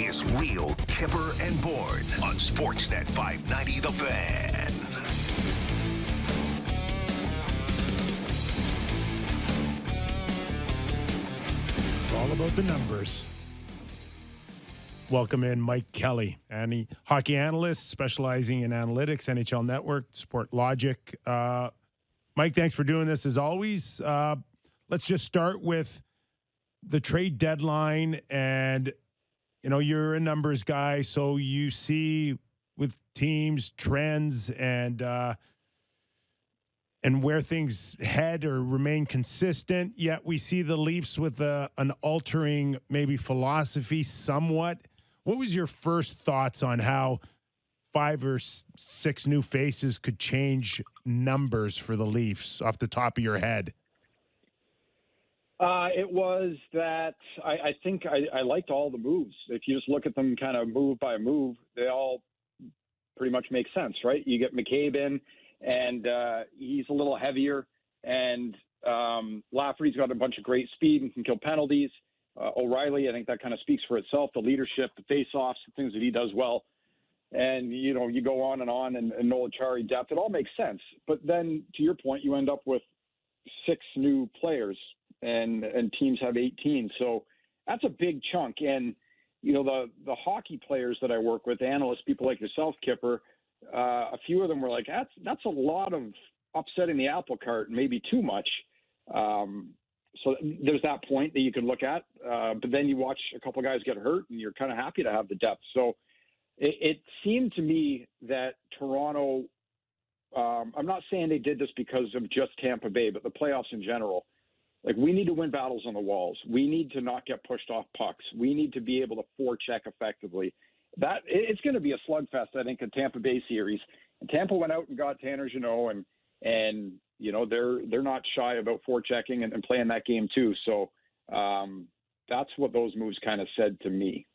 is Real Kyper and Bourne on Sportsnet 590 The Fan. It's all about the numbers. Welcome in Mike Kelly, hockey analyst specializing in analytics, NHL Network, Sport Logic. Mike, thanks for doing this as always. Let's just start with the trade deadline. And, you know, you're a numbers guy, so you see with teams trends and where things head or remain consistent. Yet we see the Leafs with an altering maybe philosophy somewhat. What was your first thoughts on how 5 or 6 new faces could change numbers for the Leafs off the top of your head? It was that I think I liked all the moves. If you just look at them kind of move by move, they all pretty much make sense, right? You get McCabe in, and he's a little heavier, and Lafferty's got a bunch of great speed and can kill penalties. O'Reilly, I think that kind of speaks for itself, the leadership, the face-offs, the things that he does well. And, you know, you go on, and Noel Acciari depth, it all makes sense. But then, to your point, you end up with 6 new players, and teams have 18. So that's a big chunk. And, you know, the hockey players that I work with, analysts, people like yourself, Kyper, a few of them were like, that's a lot of upsetting the apple cart, maybe too much. So there's that point that you can look at. But then you watch a couple guys get hurt, and you're kind of happy to have the depth. So it seemed to me that Toronto, I'm not saying they did this because of just Tampa Bay, but the playoffs in general, like, we need to win battles on the walls. We need to not get pushed off pucks. We need to be able to forecheck effectively. It's going to be a slugfest, I think, in Tampa Bay series. And Tampa went out and got Tanner Jeannot, and you know, they're not shy about forechecking and playing that game too. So that's what those moves kind of said to me.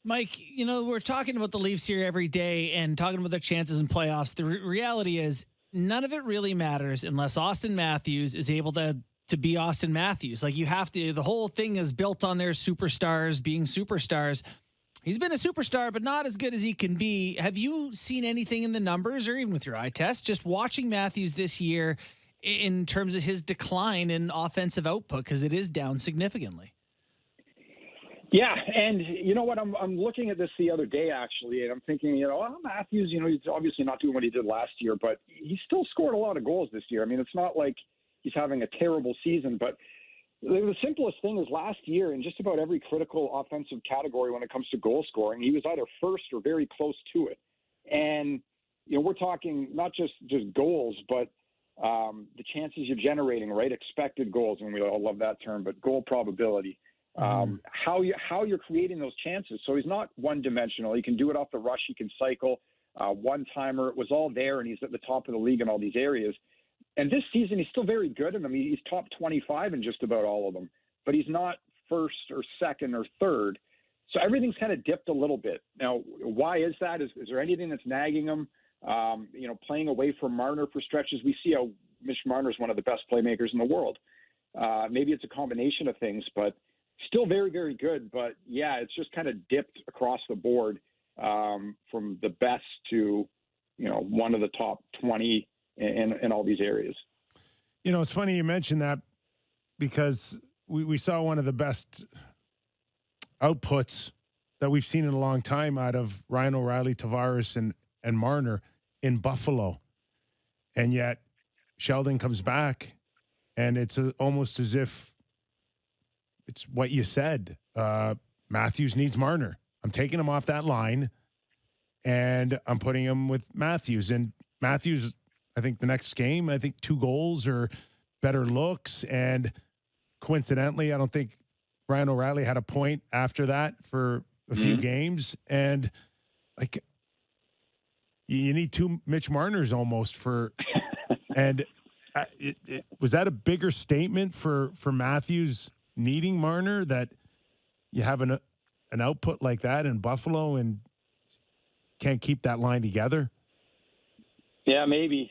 Mike, you know, we're talking about the Leafs here every day and talking about their chances in playoffs. The reality is none of it really matters unless Austin Matthews is able to be Austin Matthews. Like, you have to, the whole thing is built on their superstars being superstars. He's been a superstar, but not as good as he can be. Have you seen anything in the numbers or even with your eye test, just watching Matthews this year in terms of his decline in offensive output? Because it is down significantly. Yeah, and you know what? I'm looking at this the other day, actually, and I'm thinking, you know, Matthews, you know, he's obviously not doing what he did last year, but he still scored a lot of goals this year. I mean, it's not like he's having a terrible season, but the simplest thing is last year in just about every critical offensive category when it comes to goal scoring, he was either first or very close to it. And, you know, we're talking not just goals, but the chances you're generating, right? Expected goals, and we all love that term, but goal probability. How you're creating those chances. So he's not one-dimensional. He can do it off the rush. He can cycle. One-timer. It was all there, and he's at the top of the league in all these areas. And this season, he's still very good. I mean, he's top 25 in just about all of them. But he's not first or second or third. So everything's kind of dipped a little bit. Now, why is that? Is there anything that's nagging him? You know, playing away from Marner for stretches. We see how Mitch Marner is one of the best playmakers in the world. Maybe it's a combination of things, but still very, very good. But, yeah, it's just kind of dipped across the board from the best to, you know, one of the top 20 in all these areas. You know, it's funny you mentioned that because we saw one of the best outputs that we've seen in a long time out of Ryan O'Reilly, Tavares, and Marner in Buffalo. And yet Sheldon comes back, and it's almost as if it's what you said. Matthews needs Marner. I'm taking him off that line, and I'm putting him with Matthews. And Matthews, I think the next game, 2 goals or better looks. And coincidentally, I don't think Ryan O'Reilly had a point after that for a few games. And like, you need 2 Mitch Marners almost for, and was that a bigger statement for Matthews needing Marner, that you have an output like that in Buffalo and can't keep that line together? Yeah, maybe.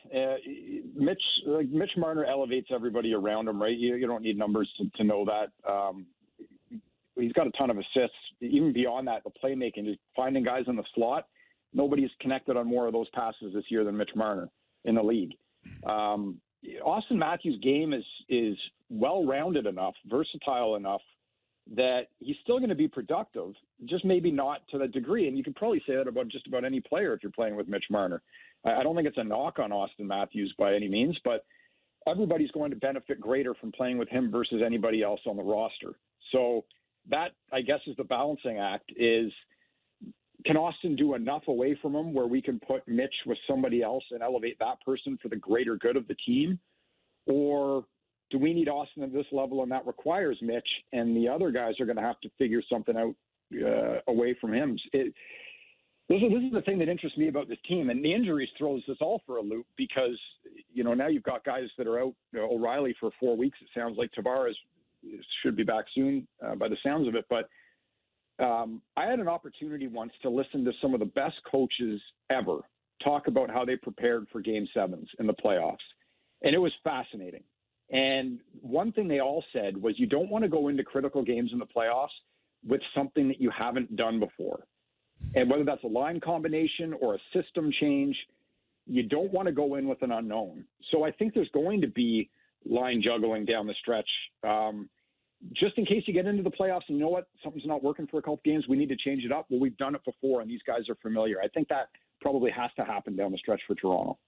Mitch Marner elevates everybody around him, right? You don't need numbers to know that. he's got a ton of assists. Even beyond that, the playmaking, just finding guys in the slot. Nobody's connected on more of those passes this year than Mitch Marner in the league. Austin Matthews' game is well-rounded enough, versatile enough, that he's still going to be productive, just maybe not to the degree. And you could probably say that about just about any player if you're playing with Mitch Marner. I don't think it's a knock on Austin Matthews by any means, but everybody's going to benefit greater from playing with him versus anybody else on the roster. So that, I guess, is the balancing act is, can Austin do enough away from him where we can put Mitch with somebody else and elevate that person for the greater good of the team? Or do we need Austin at this level and that requires Mitch and the other guys are going to have to figure something out away from him? This is the thing that interests me about this team, and the injuries throws us all for a loop because, now you've got guys that are out, O'Reilly for 4 weeks. It sounds like Tavares should be back soon by the sounds of it. But I had an opportunity once to listen to some of the best coaches ever talk about how they prepared for Game 7s in the playoffs. And it was fascinating. And one thing they all said was you don't want to go into critical games in the playoffs with something that you haven't done before. And whether that's a line combination or a system change, you don't want to go in with an unknown. So I think there's going to be line juggling down the stretch. Just in case you get into the playoffs and you know what, something's not working for a couple games, we need to change it up. Well, we've done it before, and these guys are familiar. I think that probably has to happen down the stretch for Toronto.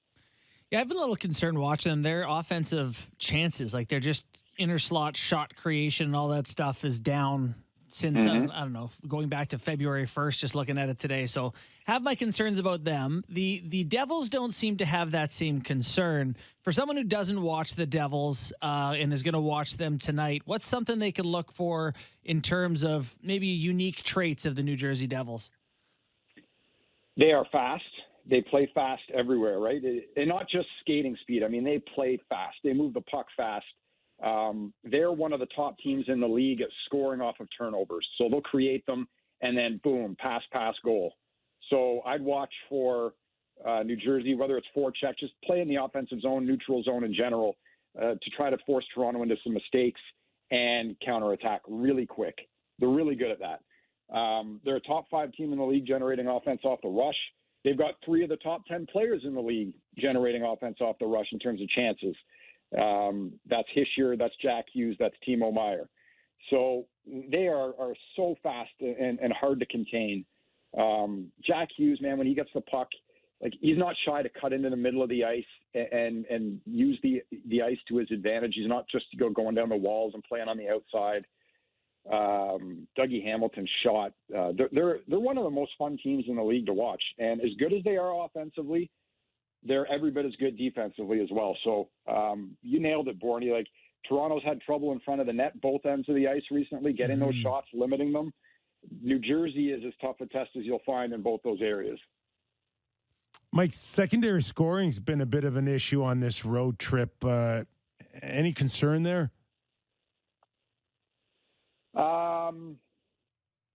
Yeah, I've been a little concerned watching them. Their offensive chances, like they're just inner slot shot creation and all that stuff is down since, I don't know, going back to February 1st, just looking at it today. So have my concerns about them. The Devils don't seem to have that same concern. For someone who doesn't watch the Devils and is going to watch them tonight, what's something they can look for in terms of maybe unique traits of the New Jersey Devils? They are fast. They play fast everywhere, right? And not just skating speed. I mean, they play fast. They move the puck fast. They're one of the top teams in the league at scoring off of turnovers. So they'll create them and then boom, pass, goal. So I'd watch for New Jersey, whether it's forecheck, just play in the offensive zone, neutral zone in general, to try to force Toronto into some mistakes and counterattack really quick. They're really good at that. They're a top 5 team in the league generating offense off the rush. They've got 3 of the top 10 players in the league generating offense off the rush in terms of chances. That's Hischier, that's Jack Hughes, that's Timo Meier. So they are so fast and hard to contain. Jack Hughes, man, when he gets the puck, like he's not shy to cut into the middle of the ice and use the ice to his advantage. He's not just going down the walls and playing on the outside. Dougie Hamilton's shot. They're one of the most fun teams in the league to watch. And as good as they are offensively, they're every bit as good defensively as well. So you nailed it, Bourne. Like Toronto's had trouble in front of the net, both ends of the ice recently, getting those shots, limiting them. New Jersey is as tough a test as you'll find in both those areas. Mike, secondary scoring's been a bit of an issue on this road trip. Any concern there?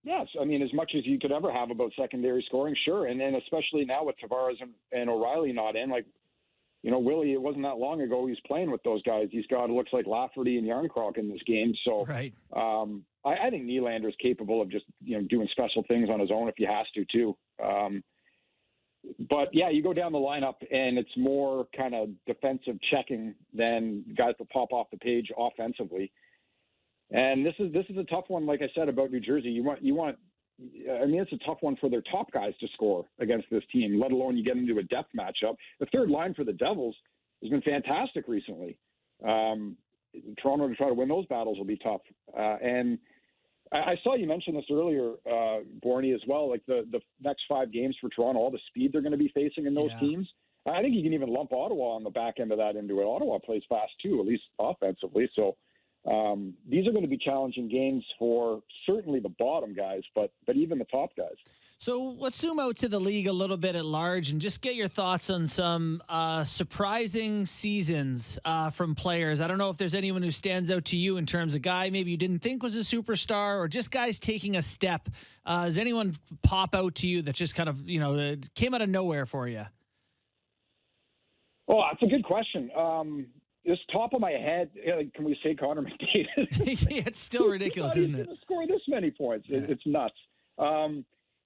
Yes. I mean, as much as you could ever have about secondary scoring, sure. And then especially now with Tavares and O'Reilly not in, like, Willie, it wasn't that long ago he was playing with those guys. He's got, it looks like Lafferty and Yarncroc in this game. So right. I think Nylander is capable of just, doing special things on his own if he has to too. But yeah, you go down the lineup and it's more kind of defensive checking than guys that pop off the page offensively. And this is a tough one, like I said, about New Jersey. It's a tough one for their top guys to score against this team, let alone you get into a depth matchup. The third line for the Devils has been fantastic recently. Toronto to try to win those battles will be tough. And I saw you mention this earlier, Borny, as well, like the next 5 games for Toronto, all the speed they're going to be facing in those teams. I think you can even lump Ottawa on the back end of that into it. Ottawa plays fast too, at least offensively. So these are going to be challenging games for certainly the bottom guys, but even the top guys. So let's zoom out to the league a little bit at large and just get your thoughts on some surprising seasons from players. I don't know if there's anyone who stands out to you in terms of guy maybe you didn't think was a superstar or just guys taking a step. Does anyone pop out to you that just kind of, came out of nowhere for you? Oh, that's a good question. Just top of my head, can we say Connor McDavid? Yeah, it's still ridiculous, isn't it? He's going to score this many points. It's nuts.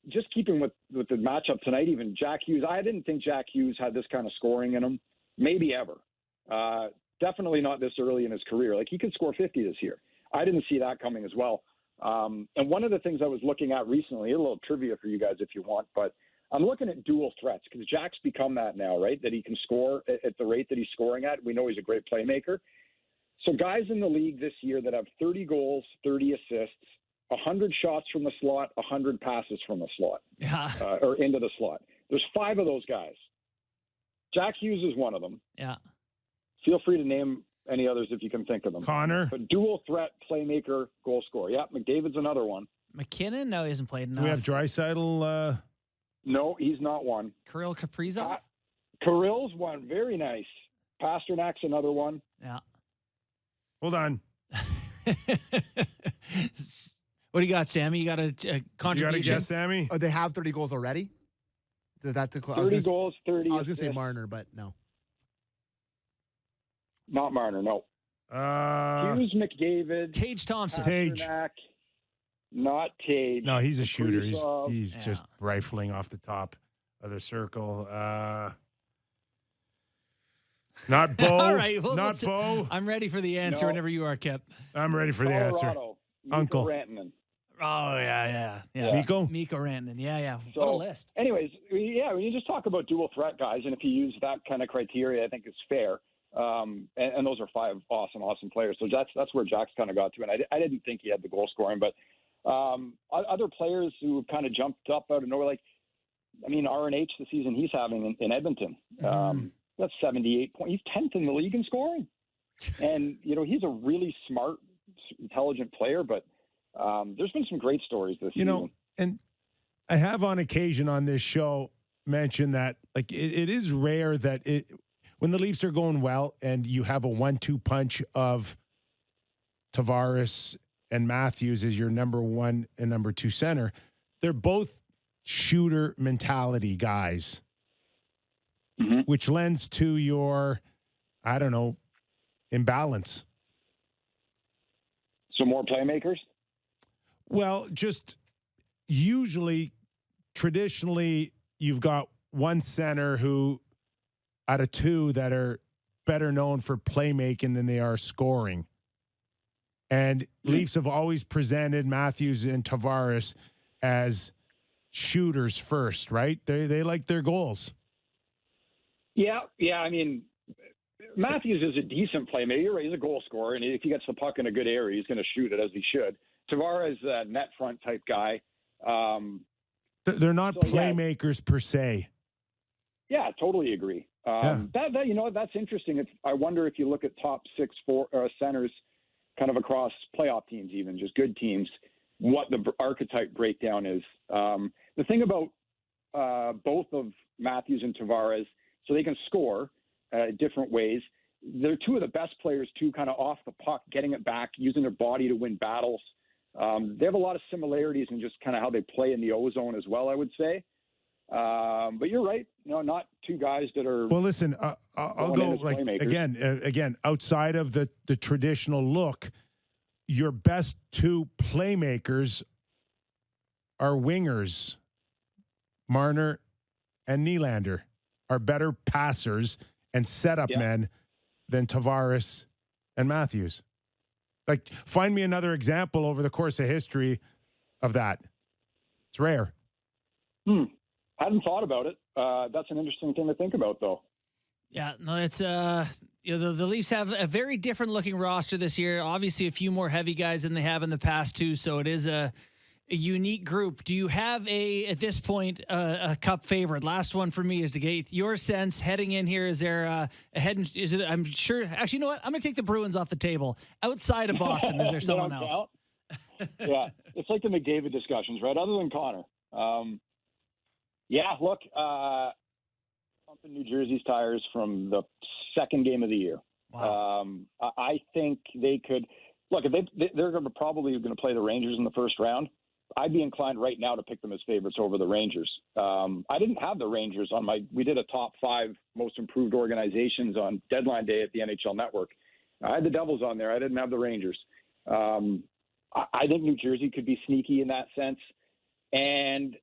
Just keeping with the matchup tonight, even Jack Hughes. I didn't think Jack Hughes had this kind of scoring in him, maybe ever. Definitely not this early in his career. Like, he could score 50 this year. I didn't see that coming as well. And one of the things I was looking at recently, a little trivia for you guys if you want, but I'm looking at dual threats because Jack's become that now, right? That he can score at the rate that he's scoring at. We know he's a great playmaker. So guys in the league this year that have 30 goals, 30 assists, 100 shots from the slot, 100 passes from the slot, or into the slot. There's 5 of those guys. Jack Hughes is one of them. Yeah. Feel free to name any others if you can think of them. Connor. But dual threat, playmaker, goal scorer. Yeah, McDavid's another one. McKinnon? No, he hasn't played enough. Do we have Draisaitl? No, he's not one. Kirill Kaprizov? Kirill's one. Very nice. Pasternak's another one. Yeah. Hold on. What do you got, Sammy? You got a contribution? You got to guess, Sammy? Oh, they have 30 goals already? Does that 30 goals, 30 I was going to say assists. Marner, but no. Not Marner, no. Hughes, McDavid. Tage Thompson. Tage. Pasternak, not Tage. No, he's a shooter. Kaprizov. He's just rifling off the top of the circle. Not Bo. All right. Well, not Bo. I'm ready for the answer No. whenever you are, Kip. I'm ready for the answer. Colorado, Mikko Uncle. Rantanen. Oh, yeah. Miko? Miko Rantanen. Yeah. So, What a list. Anyways, yeah, when you just talk about dual threat guys, and if you use that kind of criteria, I think it's fair. And those are 5 awesome players. So that's where Jack's kind of got to. And I didn't think he had the goal scoring, but other players who have kind of jumped up out of nowhere, like, I mean, RNH the season he's having in Edmonton. That's 78 points. He's 10th in the league in scoring. And, he's a really smart, intelligent player, but there's been some great stories this season. And I have on occasion on this show mentioned that, like, it is rare that when the Leafs are going well and you have a 1-2 punch of Tavares and Matthews as your number 1 and number 2 center, they're both shooter mentality guys, which lends to your, I don't know, imbalance. So more playmakers? Well, just usually, traditionally, you've got one center who, out of 2 that are better known for playmaking than they are scoring. And Leafs have always presented Matthews and Tavares as shooters first, right? They like their goals. Yeah. I mean, Matthews is a decent playmaker. He's a goal scorer, and if he gets the puck in a good area, he's going to shoot it as he should. Tavares is a net front type guy. They're not playmakers per se. Yeah, totally agree. That's interesting. I wonder if you look at top 6 centers kind of across playoff teams, even just good teams, what the archetype breakdown is. The thing about both of Matthews and Tavares, so they can score different ways. They're 2 of the best players, too, kind of off the puck, getting it back, using their body to win battles. They have a lot of similarities in just kind of how they play in the O-zone as well, I would say. But you're right. Not 2 guys that are. Well, listen, I'll go like again, outside of the traditional look, your best 2 playmakers are wingers. Marner and Nylander are better passers and setup men than Tavares and Matthews. Like, find me another example over the course of history of that. It's rare. Hadn't thought about it. That's an interesting thing to think about, though. Yeah, no, it's the Leafs have a very different looking roster this year. Obviously, a few more heavy guys than they have in the past too. So it is a unique group. Do you have at this point a cup favorite? Last one for me is to get your sense heading in here. Is there a head? Is it? I'm sure. Actually, you know what? I'm going to take the Bruins off the table. Outside of Boston, is there someone else? Yeah, it's like the McDavid discussions, right? Other than Connor. Look, pumping New Jersey's tires from the second game of the year. Wow. I think they could look if they're probably going to play the Rangers in the first round. I'd be inclined right now to pick them as favorites over the Rangers. I didn't have the Rangers on we did a top 5 most improved organizations on deadline day at the NHL Network. I had the Devils on there. I didn't have the Rangers. I think New Jersey could be sneaky in that sense. And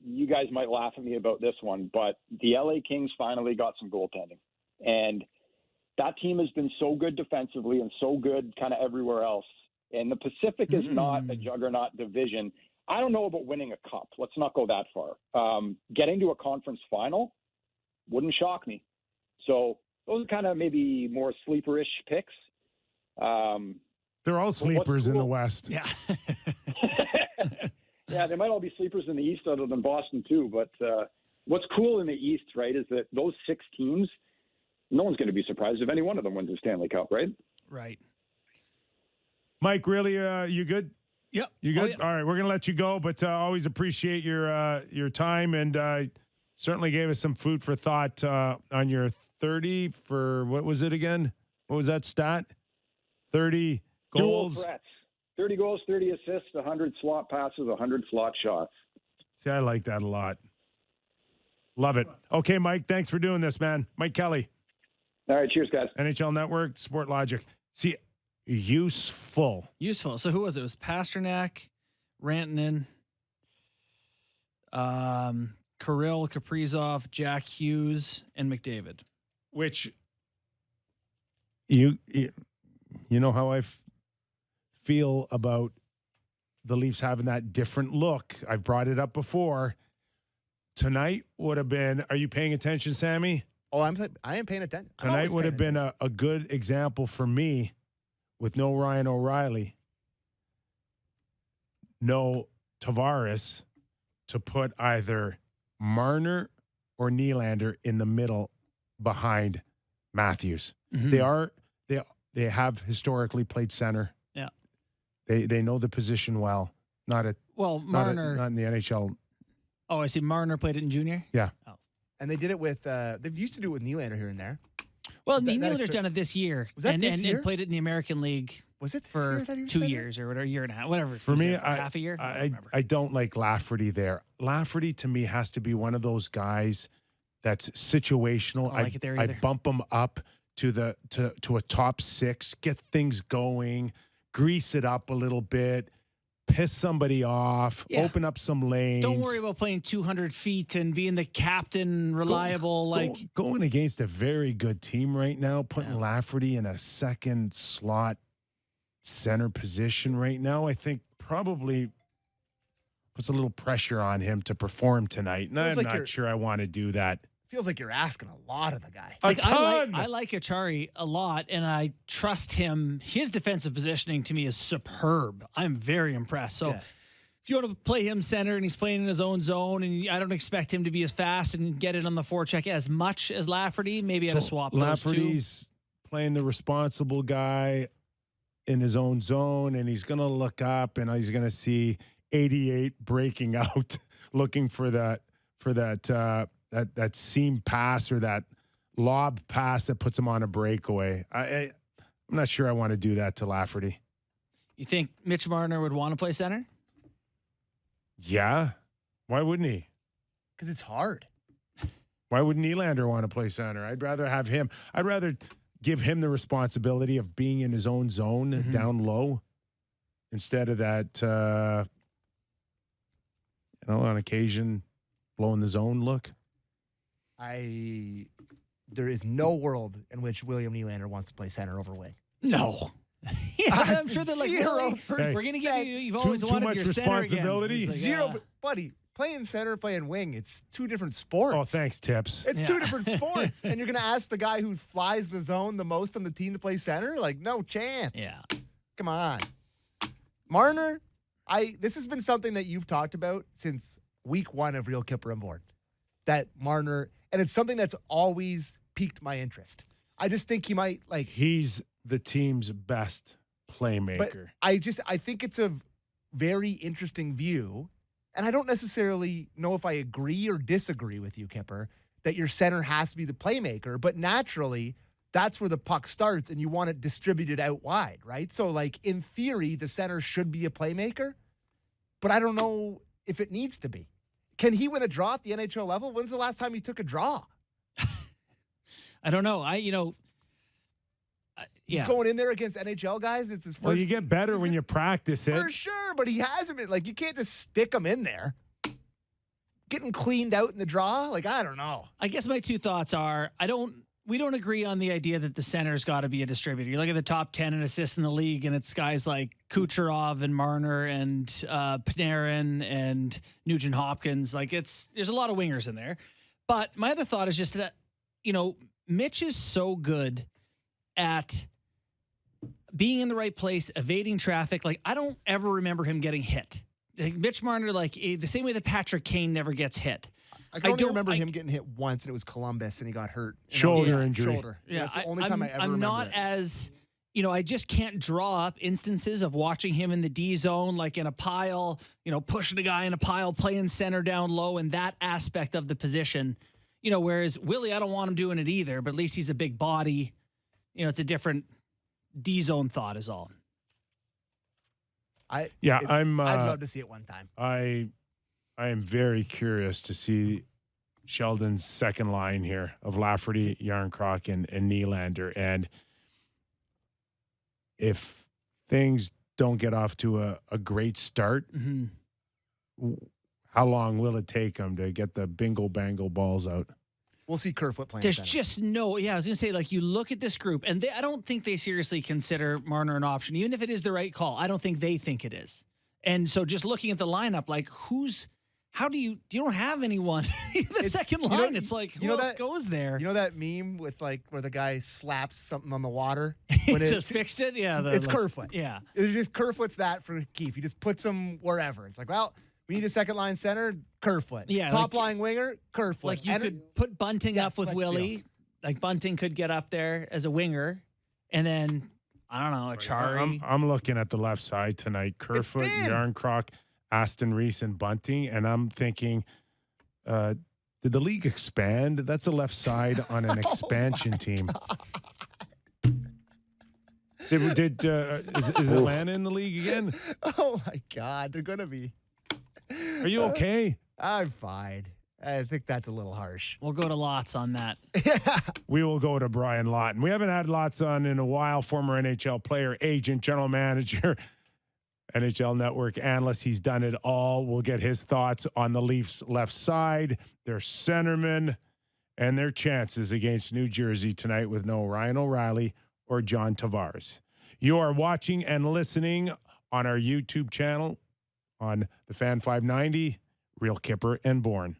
you guys might laugh at me about this one, but the LA Kings finally got some goaltending. And that team has been so good defensively and so good kind of everywhere else. And the Pacific is not a juggernaut division. I don't know about winning a cup. Let's not go that far. Getting to a conference final wouldn't shock me. So those are kind of maybe more sleeper-ish picks. They're all sleepers in the West. Yeah. Yeah, they might all be sleepers in the East other than Boston too. But what's cool in the East, right, is that those 6 teams, no one's going to be surprised if any one of them wins the Stanley Cup, right? Right. Mike, really, you good? Yep. You good? Oh, yeah. All right, we're going to let you go, but always appreciate your time, and certainly gave us some food for thought on your 30 for, what was it again? What was that stat? 30 goals. Dual threats. 30 goals, 30 assists, 100 slot passes, 100 slot shots. See, I like that a lot. Love it. Okay, Mike, thanks for doing this, man. Mike Kelly. All right, cheers, guys. NHL Network, Sport Logic. See, useful. So who was it? It was Pasternak, Rantanen, Kirill Kaprizov, Jack Hughes, and McDavid. Which you know how I feel about the Leafs having that different look. I've brought it up before. Tonight would have been. Are you paying attention, Sammy? Oh, I am paying attention. Tonight would have been a good example for me with no Ryan O'Reilly, no Tavares, to put either Marner or Nylander in the middle behind Matthews. Mm-hmm. They have historically played center. Yeah. They know the position well. Marner. Not in the NHL. Oh, I see. Marner played it in junior? Yeah. Oh. And they did it with, they've used to do it with Nylander here and there. Well, Nylander's done it this year. Was that this year? And played it in the American League. Was it for 2 years or whatever, year and a half, whatever. For me, half a year. I don't like Lafferty there. Lafferty to me has to be one of those guys that's situational. I don't like it there either. I bump him up to a top 6, get things going, grease it up a little bit, piss somebody off, open up some lanes. Don't worry about playing 200 feet and being the captain, reliable. Going against a very good team right now, putting Lafferty in a second slot center position right now, I think probably puts a little pressure on him to perform tonight. And I'm not sure I want to do that. Feels like you're asking a lot of the guy. I like Achari a lot, and I trust him. His defensive positioning to me is superb. I'm very impressed. So if you want to play him center and he's playing in his own zone, and I don't expect him to be as fast and get it on the forecheck as much as Lafferty, maybe I'd swap those two. Lafferty's playing the responsible guy in his own zone, and he's going to look up and he's going to see 88 breaking out, looking for that seam pass or that lob pass that puts him on a breakaway. I'm not sure I want to do that to Lafferty. You think Mitch Marner would want to play center? Yeah. Why wouldn't he? Because it's hard. Why would Nylander want to play center? I'd rather have him. I'd rather give him the responsibility of being in his own zone down low instead of that, on occasion blowing the zone look. There is no world in which William Nylander wants to play center over wing. No. I'm sure they're like, really? Hey, we're going to give you, you've always wanted much your center responsibility. again. Like, Zero, buddy, playing center, playing wing, it's 2 different sports. Oh, thanks, Tips. It's 2 different sports. And you're going to ask the guy who flies the zone the most on the team to play center? Like, no chance. Yeah. Come on. Marner, this has been something that you've talked about since week 1 of Real Kyper and Bourne. That Marner, and it's something that's always piqued my interest. I just think he might he's the team's best playmaker. But I think it's a very interesting view, and I don't necessarily know if I agree or disagree with you, Kyper, that your center has to be the playmaker, but naturally that's where the puck starts and you want it distributed out wide, right? So in theory, the center should be a playmaker, but I don't know if it needs to be. Can he win a draw at the NHL level? When's the last time he took a draw? I don't know. He's going in there against NHL guys. It's his first. Well, you get better when you practice it. For sure, but he hasn't been. Like, you can't just stick him in there. Getting cleaned out in the draw? Like, I don't know. I guess my two thoughts are we don't agree on the idea that the center's got to be a distributor. You look at the top 10 in assists in the league, and it's guys like Kucherov and Marner and Panarin and Nugent Hopkins. Like, there's a lot of wingers in there. But my other thought is just that, Mitch is so good at being in the right place, evading traffic. Like, I don't ever remember him getting hit. Like, Mitch Marner, the same way that Patrick Kane never gets hit. I can only remember him getting hit once, and it was Columbus, and he got hurt. Shoulder injury. Shoulder. Yeah, that's the only time I ever remember. I'm not as, I just can't draw up instances of watching him in the D zone, like in a pile, pushing a guy in a pile, playing center down low, and that aspect of the position. Whereas Willie, I don't want him doing it either, but at least he's a big body. It's a different D zone thought is all. I'd love to see it one time. I am very curious to see Sheldon's second line here of Lafferty, Yarncroc, and Nylander. And if things don't get off to a great start, how long will it take them to get the bingo-bango balls out? We'll see Kerfoot playing. There's just no, I was going to say, you look at this group, and I don't think they seriously consider Marner an option. Even if it is the right call, I don't think they think it is. And so just looking at the lineup, you don't have anyone. The second line, it's like, who else goes there? You know that meme with where the guy slaps something on the water? When it just fixed it? Yeah. It's Kerfoot. Yeah. It just Kerfoot's that for Keefe. He just puts him wherever. It's like, well, we need a second line center, Kerfoot. Yeah. Top line winger, Kerfoot. Like you could put Bunting up with Willie. Field. Like Bunting could get up there as a winger. And then, I don't know, Achari. I'm looking at the left side tonight. Kerfoot, Yarncroc, Aston Reese, and Bunting. And I'm thinking, did the league expand? That's a left side on an expansion team. Is Atlanta in the league again? Oh, my God. They're going to be. Are you okay? I'm fine. I think that's a little harsh. We'll go to Lots on that. We will go to Brian Lawton. We haven't had Lots on in a while. Former NHL player, agent, general manager, NHL Network analyst. He's done it all. We'll get his thoughts on the Leafs' left side, their centermen, and their chances against New Jersey tonight with no Ryan O'Reilly or John Tavares. You are watching and listening on our YouTube channel on the Fan 590, Real Kyper and Bourne.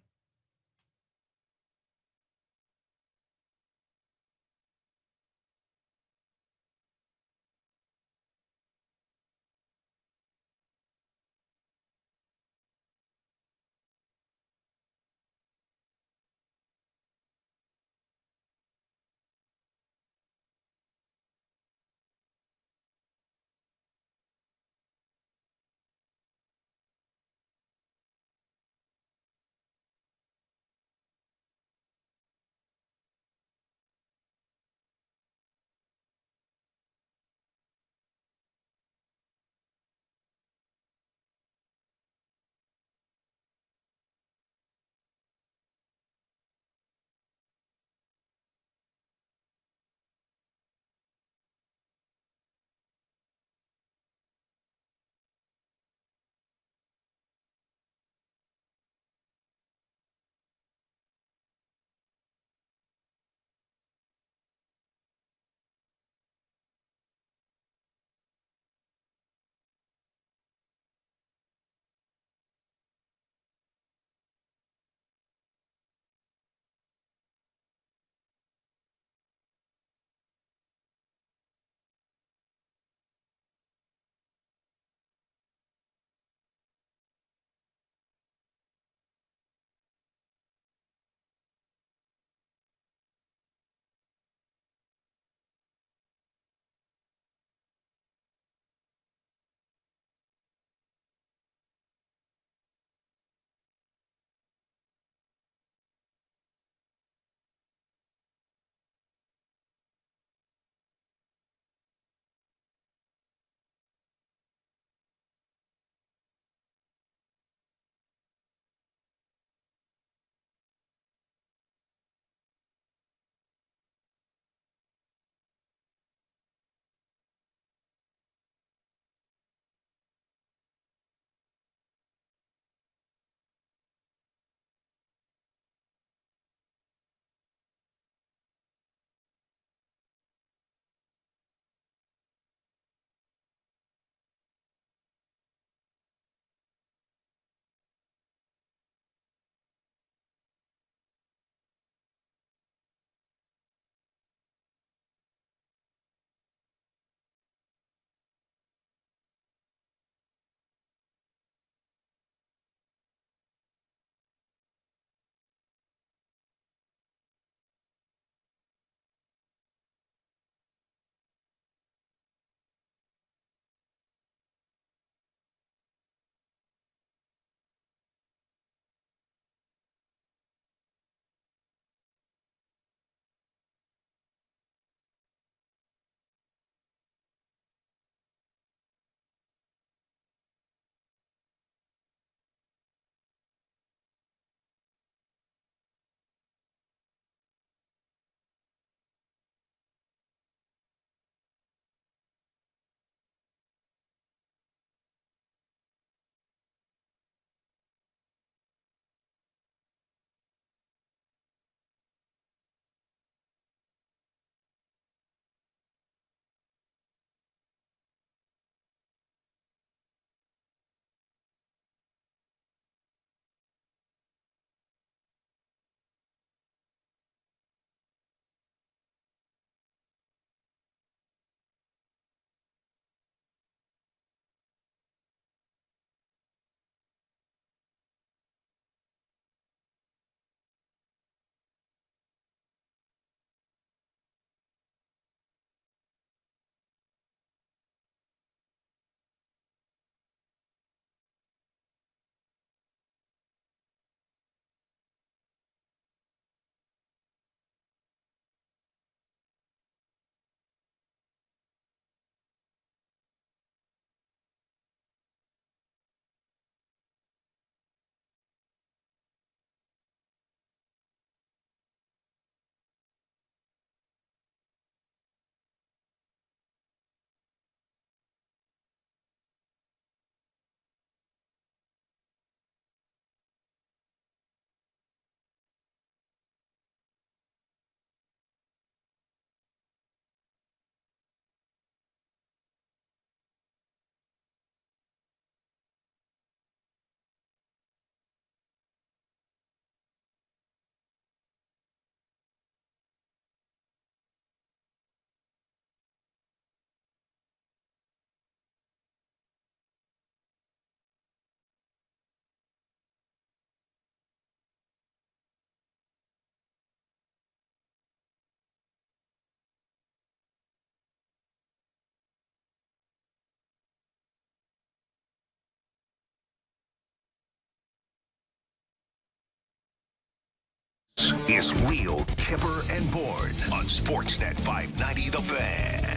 This is Real Kyper and Bourne on Sportsnet 590 The Fan.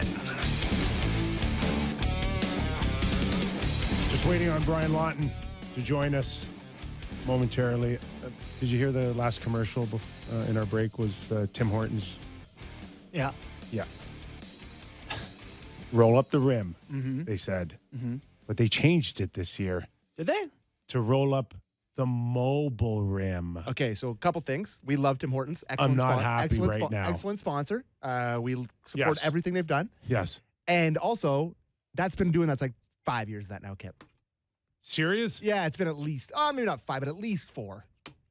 Just waiting on Brian Lawton to join us momentarily. Did you hear the last commercial in our break was Tim Hortons? Yeah. Yeah. Roll up the rim, they said. But they changed it this year. Did they? To roll up the mobile rim. Okay, so a couple things. We love Tim Hortons. I'm not happy right now. Excellent sponsor. We support Yes. everything they've done. Yes. And also, that's like 5 years of that now, Kip. Serious? Yeah, it's been at least, maybe not 5, but at least 4.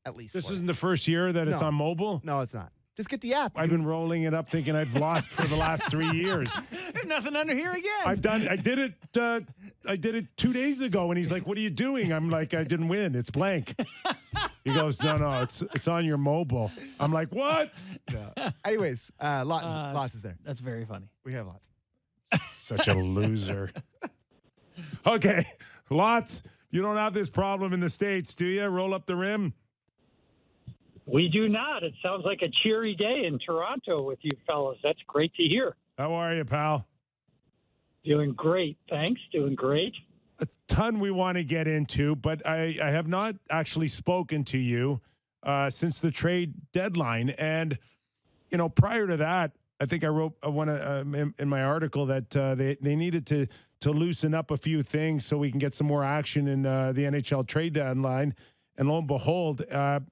At least This 4. isn't the first year that it's No. on mobile? No, it's not. Just get the app. I've been rolling it up thinking I've lost for the last 3 years. There's nothing under here again. I did it 2 days ago, and he's like, "What are you doing?" I'm like, "I didn't win. It's blank." He goes, "No, it's on your mobile." I'm like, "What?" Anyways, lots is there. That's very funny. We have lots. Such a loser. Okay, lots. You don't have this problem in the States, do you? Roll up the rim. We do not. It sounds like a cheery day in Toronto with you fellas. That's great to hear. How are you, pal? Doing great. Thanks. Doing great. A ton we want to get into, but I have not actually spoken to you since the trade deadline. And, prior to that, I think I wrote in my article that they needed to loosen up a few things so we can get some more action in the NHL trade deadline. And lo and behold,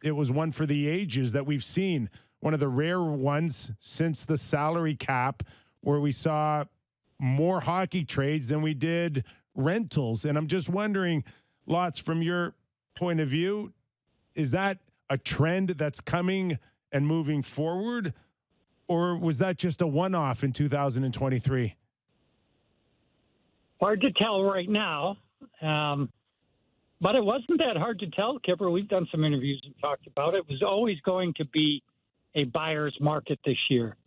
it was one for the ages that we've seen. One of the rare ones since the salary cap where we saw more hockey trades than we did rentals. And I'm just wondering, Lots, from your point of view, is that a trend that's coming and moving forward? Or was that just a one-off in 2023? Hard to tell right now. But it wasn't that hard to tell, Kyper. We've done some interviews and talked about it. It was always going to be a buyer's market this year.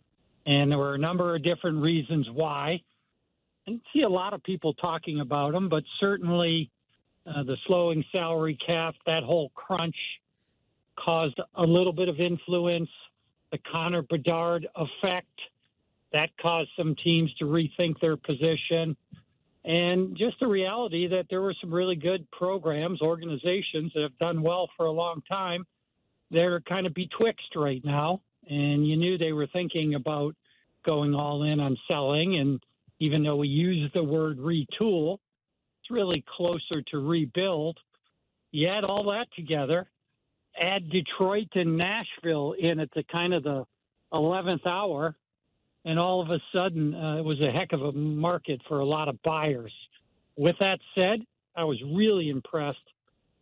And there were a number of different reasons why. I didn't see a lot of people talking about them, but certainly the slowing salary cap, that whole crunch caused a little bit of influence. The Connor Bedard effect, that caused some teams to rethink their position. And just the reality that there were some really good programs, organizations that have done well for a long time. They're kind of betwixt right now. And you knew they were thinking about going all in on selling. And even though we use the word retool, it's really closer to rebuild. You add all that together, add Detroit and Nashville in at the kind of the 11th hour, and all of a sudden, it was a heck of a market for a lot of buyers. With that said, I was really impressed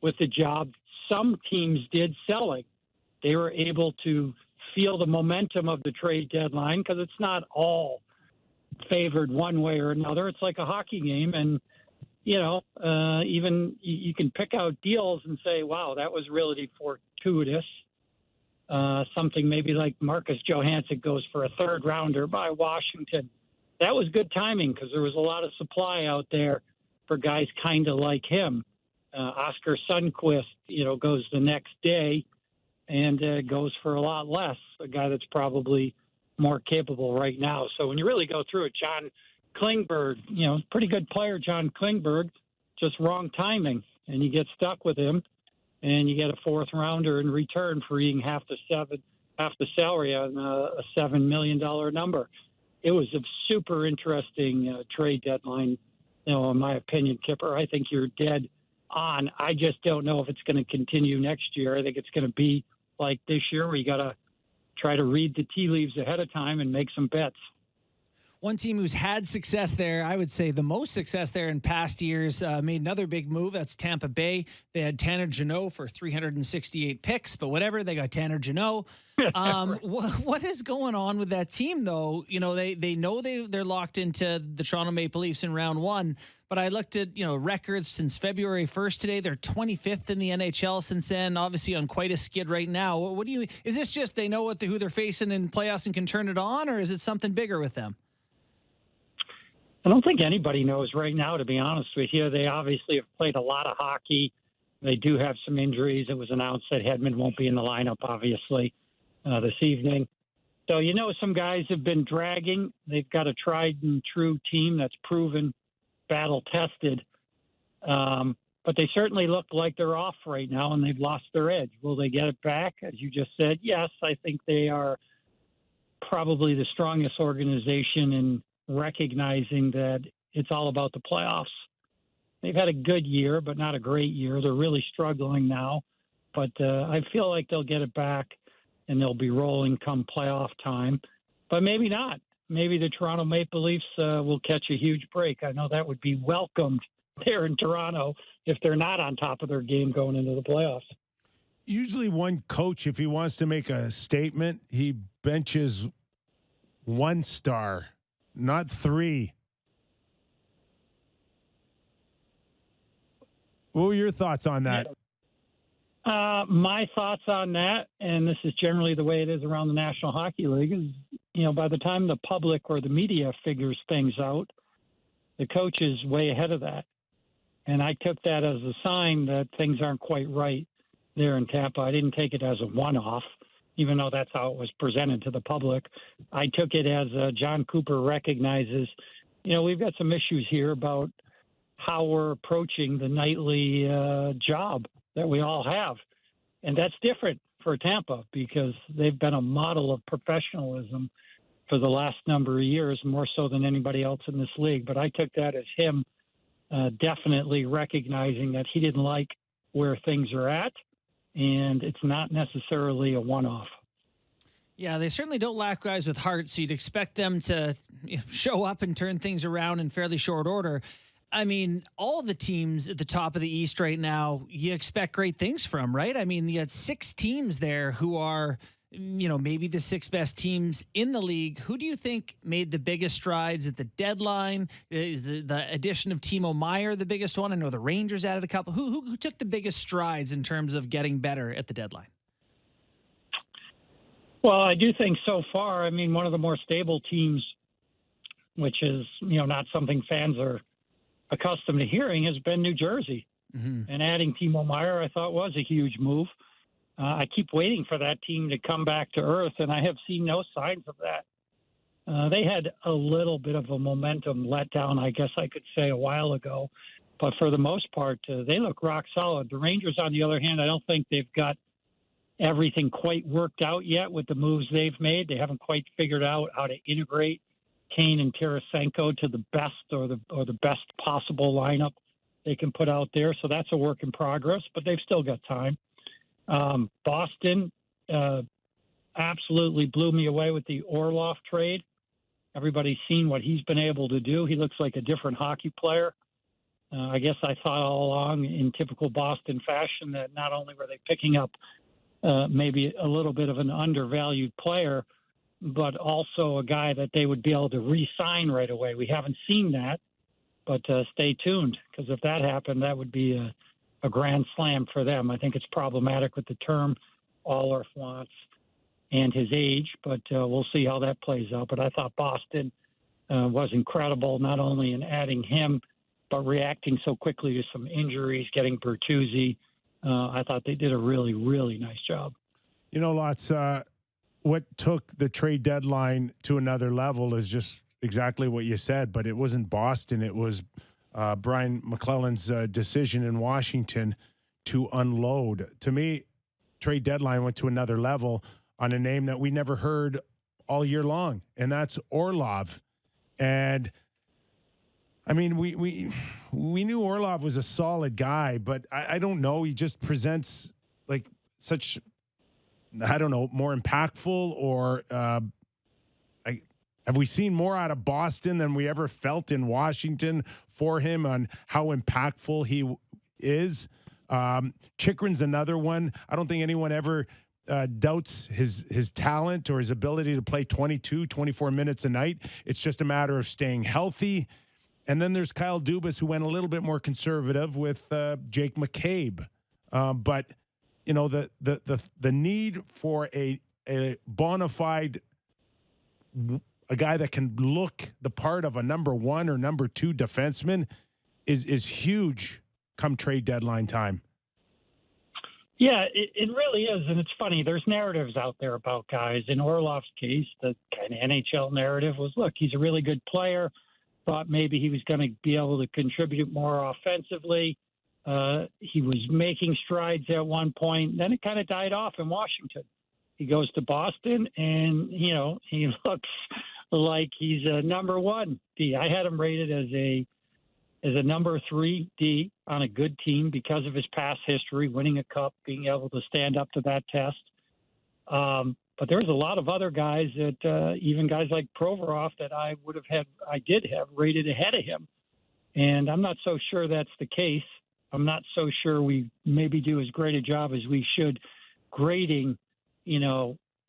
with the job some teams did selling. They were able to feel the momentum of the trade deadline because it's not all favored one way or another. It's like a hockey game. And, even you can pick out deals and say, wow, that was really fortuitous. Something maybe like Marcus Johansson goes for a third rounder by Washington. That was good timing because there was a lot of supply out there for guys kind of like him. Oscar Sundqvist, goes the next day and goes for a lot less, a guy that's probably more capable right now. So when you really go through it, John Klingberg, pretty good player, John Klingberg, just wrong timing, and you get stuck with him. And you get a fourth rounder in return for eating half the salary on a $7 million number. It was a super interesting trade deadline, in my opinion, Kyper. I think you're dead on. I just don't know if it's going to continue next year. I think it's going to be like this year where you got to try to read the tea leaves ahead of time and make some bets. One team who's had success there, I would say the most success there in past years, made another big move. That's Tampa Bay. They had Tanner Jeannot for 368 picks, but whatever, they got Tanner Jeannot. What is going on with that team, though? They know they're locked into the Toronto Maple Leafs in round one, but I looked at, records since February 1st today. They're 25th in the NHL since then, obviously on quite a skid right now. Is this just they know who they're facing in playoffs and can turn it on, or is it something bigger with them? I don't think anybody knows right now, to be honest with you. They obviously have played a lot of hockey. They do have some injuries. It was announced that Hedman won't be in the lineup, obviously. this evening. So, some guys have been dragging. They've got a tried and true team that's proven, battle tested. But they certainly look like they're off right now and they've lost their edge. Will they get it back? As you just said, yes, I think they are probably the strongest organization in recognizing that it's all about the playoffs. They've had a good year, but not a great year. They're really struggling now. But I feel like they'll get it back and they'll be rolling come playoff time. But maybe not. Maybe the Toronto Maple Leafs will catch a huge break. I know that would be welcomed there in Toronto if they're not on top of their game going into the playoffs. Usually one coach, if he wants to make a statement, he benches 1 star, not 3. What were your thoughts on that? My thoughts on that, and this is generally the way it is around the National Hockey League, is, by the time the public or the media figures things out, the coach is way ahead of that. And I took that as a sign that things aren't quite right there in Tampa. I didn't take it as a one-off, even though that's how it was presented to the public. I took it as John Cooper recognizes, we've got some issues here about how we're approaching the nightly job that we all have. And that's different for Tampa because they've been a model of professionalism for the last number of years, more so than anybody else in this league. But I took that as him definitely recognizing that he didn't like where things are at, and it's not necessarily a one-off. Yeah, they certainly don't lack guys with heart, so you'd expect them to show up and turn things around in fairly short order. I mean, all the teams at the top of the East right now, you expect great things from, right? I mean, you had 6 teams there who are, maybe the 6 best teams in the league. Who do you think made the biggest strides at the deadline? Is the addition of Timo Meier the biggest one? I know the Rangers added a couple. Who took the biggest strides in terms of getting better at the deadline? Well, I do think so far, one of the more stable teams, which is, not something fans are accustomed to hearing, has been New Jersey. Mm-hmm. And adding Timo Meier, I thought, was a huge move. I keep waiting for that team to come back to earth, and I have seen no signs of that. They had a little bit of a momentum letdown, I guess I could say, a while ago. But for the most part, they look rock solid. The Rangers, on the other hand, I don't think they've got everything quite worked out yet with the moves they've made. They haven't quite figured out how to integrate Kane and Tarasenko to the best or the best possible lineup they can put out there. So that's a work in progress, but they've still got time. Boston absolutely blew me away with the Orlov trade. Everybody's seen what he's been able to do. He looks like a different hockey player. I guess I thought all along in typical Boston fashion that not only were they picking up maybe a little bit of an undervalued player, but also a guy that they would be able to re-sign right away. We haven't seen that, but stay tuned, because if that happened, that would be a grand slam for them. I think it's problematic with the term Allorf wants and his age, but we'll see how that plays out. But I thought Boston was incredible, not only in adding him, but reacting so quickly to some injuries, getting Bertuzzi. I thought they did a really, really nice job. Lots, what took the trade deadline to another level is just exactly what you said, but it wasn't Boston. It was Brian McClellan's decision in Washington to unload. To me, trade deadline went to another level on a name that we never heard all year long, and that's Orlov. And we knew Orlov was a solid guy, but I don't know. He just presents like such, more impactful or have we seen more out of Boston than we ever felt in Washington for him on how impactful he is? Chychrun's another one. I don't think anyone ever doubts his talent or his ability to play 22, 24 minutes a night. It's just a matter of staying healthy. And then there's Kyle Dubas, who went a little bit more conservative with Jake McCabe. But the need for a bona fide, a guy that can look the part of a number 1 or number 2 defenseman is huge come trade deadline time. Yeah, it really is. And it's funny. There's narratives out there about guys. In Orlov's case, the kind of NHL narrative was, look, he's a really good player. Thought maybe he was going to be able to contribute more offensively. He was making strides at one point. Then it kind of died off in Washington. He goes to Boston, and, he looks like he's a number one D. I had him rated as a number 3 D on a good team because of his past history, winning a cup, being able to stand up to that test. But there's a lot of other guys that, even guys like Provorov, that I did have rated ahead of him. And I'm not so sure that's the case. I'm not so sure we maybe do as great a job as we should grading,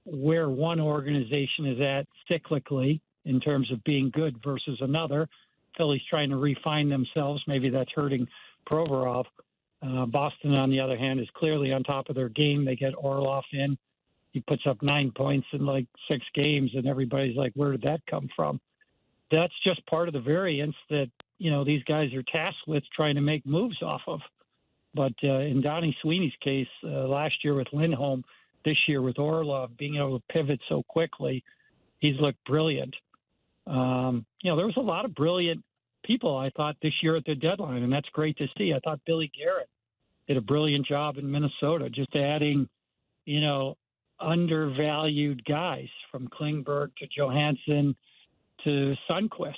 where one organization is at cyclically in terms of being good versus another. Philly's trying to refine themselves. Maybe that's hurting Provorov. Boston, on the other hand, is clearly on top of their game. They get Orlov in. He puts up 9 points in like 6 games, and everybody's like, where did that come from? That's just part of the variance that, these guys are tasked with trying to make moves off of. But in Donnie Sweeney's case, last year with Lindholm, this year with Orlov, being able to pivot so quickly, he's looked brilliant. There was a lot of brilliant people, I thought, this year at the deadline, and that's great to see. I thought Billy Garrett did a brilliant job in Minnesota, just adding, undervalued guys from Klingberg to Johansson to Sundqvist.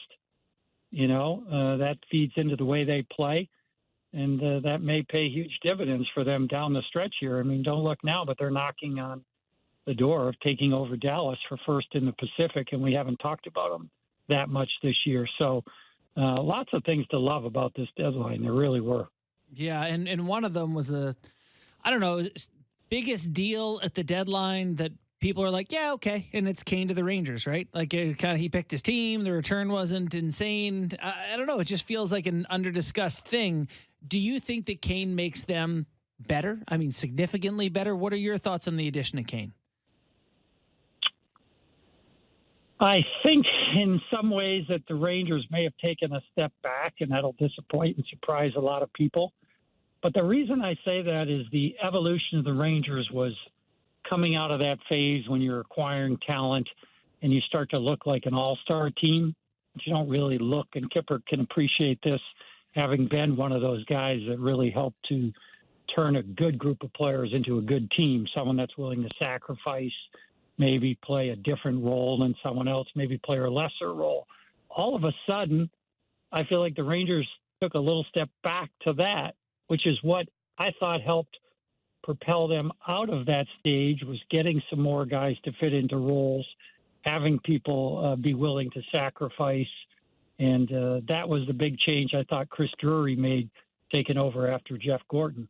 That feeds into the way they play, and that may pay huge dividends for them down the stretch here. I mean, don't look now, but they're knocking on the door of taking over Dallas for first in the Pacific, and we haven't talked about them that much this year. So lots of things to love about this deadline. There really were. Yeah, and one of them was biggest deal at the deadline that people are like, yeah, okay, and it's Kane to the Rangers, right? Like, he picked his team. The return wasn't insane. I don't know. It just feels like an under-discussed thing. Do you think that Kane makes them better? I mean, significantly better? What are your thoughts on the addition of Kane? I think in some ways that the Rangers may have taken a step back, and that'll disappoint and surprise a lot of people. But the reason I say that is the evolution of the Rangers was coming out of that phase when you're acquiring talent and you start to look like an all-star team. But you don't really look, and Kyper can appreciate this, having been one of those guys that really helped to turn a good group of players into a good team, someone that's willing to sacrifice, maybe play a different role than someone else, maybe play a lesser role. All of a sudden, I feel like the Rangers took a little step back to that, which is what I thought helped propel them out of that stage, was getting some more guys to fit into roles, having people be willing to sacrifice. And that was the big change I thought Chris Drury made, taking over after Jeff Gordon.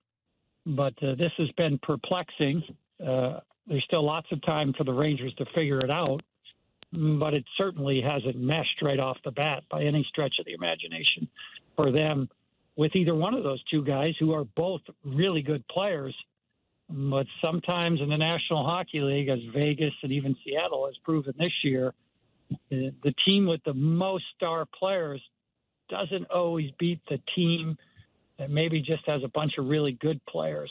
But this has been perplexing. There's still lots of time for the Rangers to figure it out, but it certainly hasn't meshed right off the bat by any stretch of the imagination for them with either one of those two guys, who are both really good players. But sometimes in the National Hockey League, as Vegas and even Seattle has proven this year, the team with the most star players doesn't always beat the team that maybe just has a bunch of really good players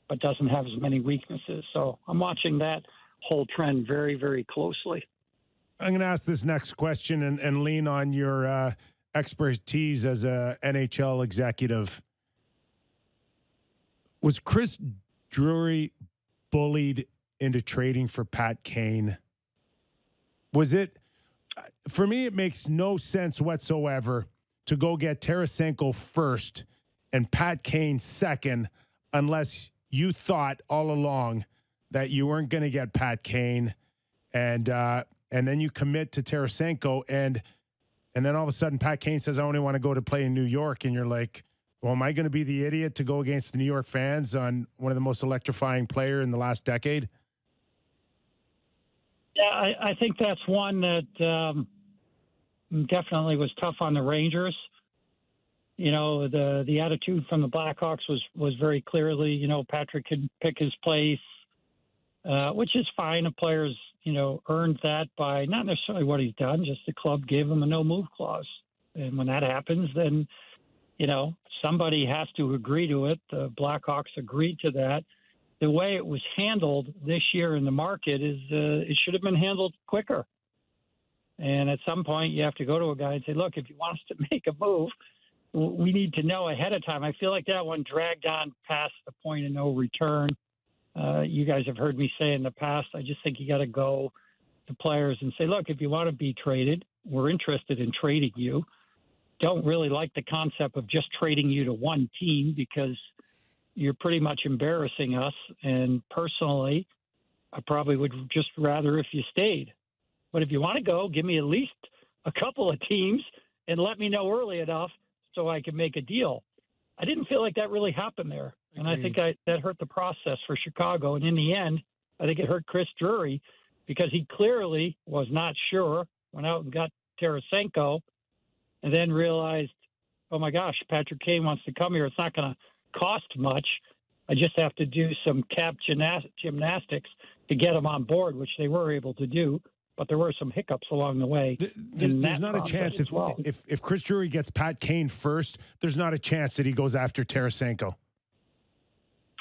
but doesn't have as many weaknesses. So I'm watching that whole trend very, very closely. I'm going to ask this next question and lean on your expertise as a NHL executive. Was Chris Drury bullied into trading for Pat Kane? Was it? For me, it makes no sense whatsoever to go get Tarasenko first and Pat Kane second, unless you thought all along that you weren't going to get Pat Kane, and then you commit to Tarasenko, and then all of a sudden Pat Kane says, I only want to go to play in New York, and you're like, well, am I going to be the idiot to go against the New York fans on one of the most electrifying player in the last decade? Yeah, I think that's one that definitely was tough on the Rangers. You know, the attitude from the Blackhawks was very clearly, you know, Patrick could pick his place, which is fine. A player's, you know, earned that by not necessarily what he's done, just the club gave him a no-move clause. And when that happens, then, you know, somebody has to agree to it. The Blackhawks agreed to that. the way it was handled this year in the market is it should have been handled quicker. And at some point, you have to go to a guy and say, look, if you want us to make a move, we need to know ahead of time. I feel like that one dragged on past the point of no return. You guys have heard me say in the past, I just think you got to go to players and say, look, if you want to be traded, we're interested in trading you. Don't really like the concept of just trading you to one team because you're pretty much embarrassing us. And personally, I probably would just rather if you stayed. But if you want to go, give me at least a couple of teams and let me know early enough so I can make a deal. I didn't feel like that really happened there. And I think that hurt the process for Chicago. And in the end, I think it hurt Chris Drury because he clearly was not sure, went out and got Tarasenko, and then realized, oh, my gosh, Patrick Kane wants to come here. It's not going to cost much. I just have to do some cap gymnastics to get him on board, which they were able to do. But there were some hiccups along the way. There's not a chance if Chris Drury gets Pat Kane first, there's not a chance that he goes after Tarasenko.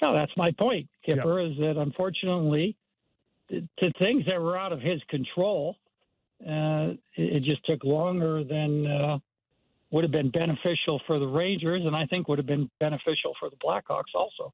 No, that's my point, Kipper, is that unfortunately, to things that were out of his control, it just took longer than would have been beneficial for the Rangers, and I think would have been beneficial for the Blackhawks also.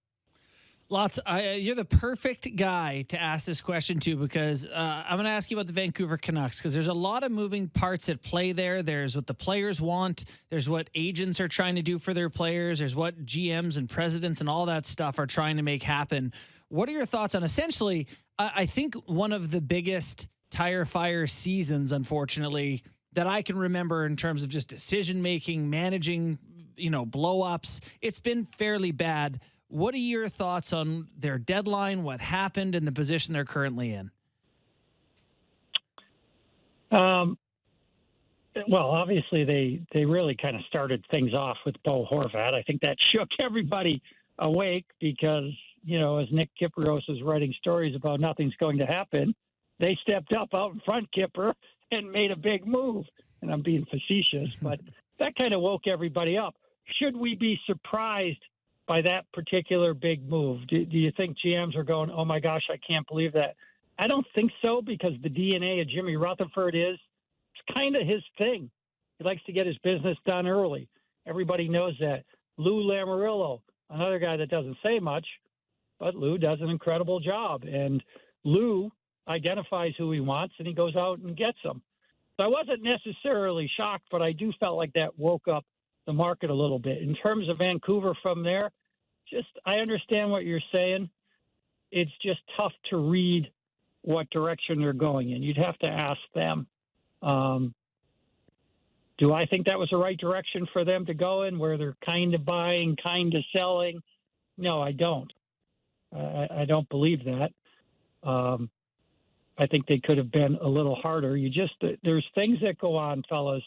You're the perfect guy to ask this question to because I'm going to ask you about the Vancouver Canucks because there's a lot of moving parts at play there. There's what the players want. There's what agents are trying to do for their players. There's what GMs and presidents and all that stuff are trying to make happen. What are your thoughts on essentially, I think one of the biggest tire fire seasons, unfortunately, that I can remember in terms of just decision-making, managing, blow-ups. It's been fairly bad. What are your thoughts on their deadline, what happened, and the position they're currently in? Well, obviously they really kind of started things off with Bo Horvat. I think that shook everybody awake because, as Nick Kypreos is writing stories about nothing's going to happen, they stepped up out in front, Kipper, and made a big move. And I'm being facetious, but that kind of woke everybody up. Should we be surprised by that particular big move? Do you think GMs are going, oh my gosh, I can't believe that? I don't think so because the DNA of Jimmy Rutherford it's kind of his thing. He likes to get his business done early. Everybody knows that. Lou Lamoriello, another guy that doesn't say much, but Lou does an incredible job. And Lou identifies who he wants and he goes out and gets them. So I wasn't necessarily shocked, but I do felt like that woke up the market a little bit. In terms of Vancouver from there, I understand what you're saying. It's just tough to read what direction they're going in. You'd have to ask them. Do I think that was the right direction for them to go in, where they're kind of buying, kind of selling? No, I don't. I don't believe that. I think they could have been a little harder. There's things that go on, fellas,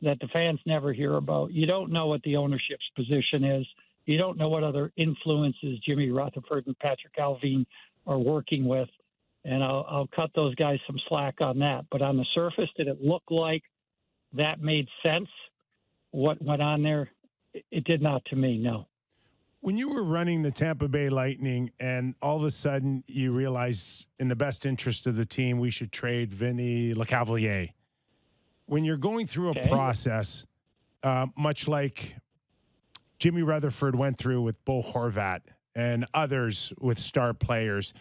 that the fans never hear about. You don't know what the ownership's position is. You don't know what other influences Jimmy Rutherford and Patrick Allvin are working with. And I'll cut those guys some slack on that. But on the surface, did it look like that made sense? What went on there? It did not to me, no. When you were running the Tampa Bay Lightning and all of a sudden you realize in the best interest of the team, we should trade Vinny Lecavalier. When you're going through a process, much like Jimmy Rutherford went through with Bo Horvat and others with star players,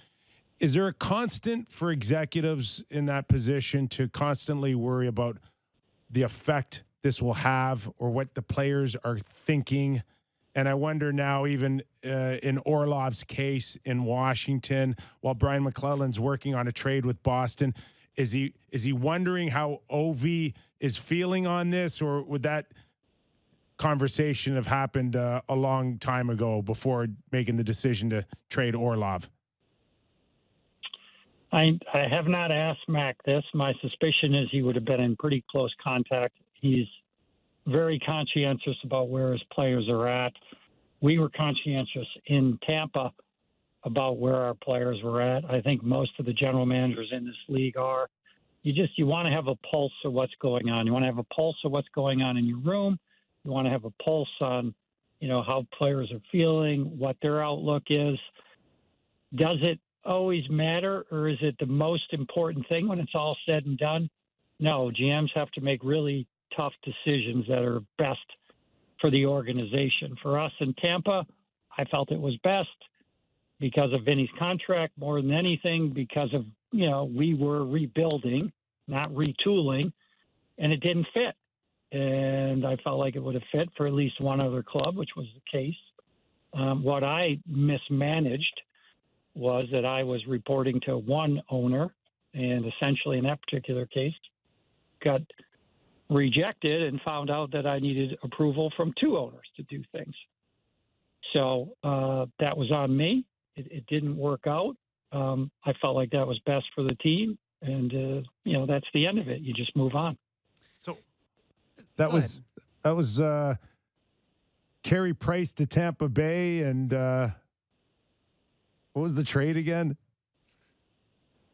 is there a constant for executives in that position to constantly worry about the effect this will have or what the players are thinking? And I wonder now, even in Orlov's case in Washington, while Brian McClellan's working on a trade with Boston, is he wondering how Ovi is feeling on this, or would that conversation have happened a long time ago before making the decision to trade Orlov? I have not asked Mac this. My suspicion is he would have been in pretty close contact. He's very conscientious about where his players are at. We were conscientious in Tampa about where our players were at. I think most of the general managers in this league are. You want to have a pulse of what's going on. You want to have a pulse of what's going on in your room. You want to have a pulse on, how players are feeling, what their outlook is. Does it always matter, or is it the most important thing when it's all said and done? No, GMs have to make really tough decisions that are best for the organization. For us in Tampa, I felt it was best because of Vinny's contract more than anything, because of, we were rebuilding, not retooling, and it didn't fit. And I felt like it would have fit for at least one other club, which was the case. What I mismanaged was that I was reporting to one owner, and essentially in that particular case got rejected and found out that I needed approval from two owners to do things. So that was on me. It didn't work out. I felt like that was best for the team, and that's the end of it. You just move on. So that was Carey Price to Tampa Bay, and what was the trade again?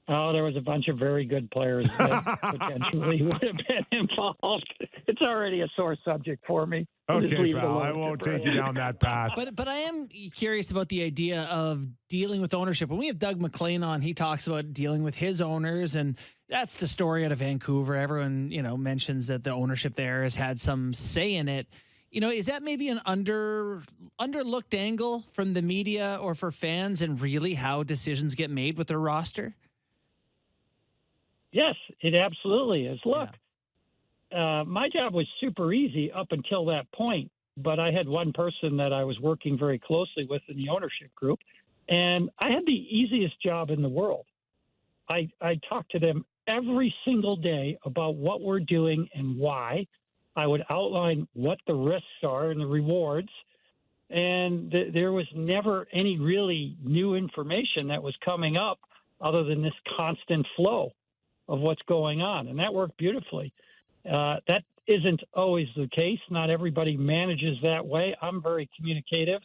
Oh, there was a bunch of very good players that potentially would have been involved. It's already a sore subject for me. Okay, pal, I won't take you down that path. But I am curious about the idea of dealing with ownership. When we have Doug McLean on, he talks about dealing with his owners, and that's the story out of Vancouver. Everyone, mentions that the ownership there has had some say in it. Is that maybe an underlooked angle from the media or for fans, and really how decisions get made with their roster? Yes, it absolutely is. Look, my job was super easy up until that point, but I had one person that I was working very closely with in the ownership group, and I had the easiest job in the world. I talked to them every single day about what we're doing and why. I would outline what the risks are and the rewards, and there was never any really new information that was coming up other than this constant flow of what's going on, and that worked beautifully. That isn't always the case. Not everybody manages that way. I'm very communicative.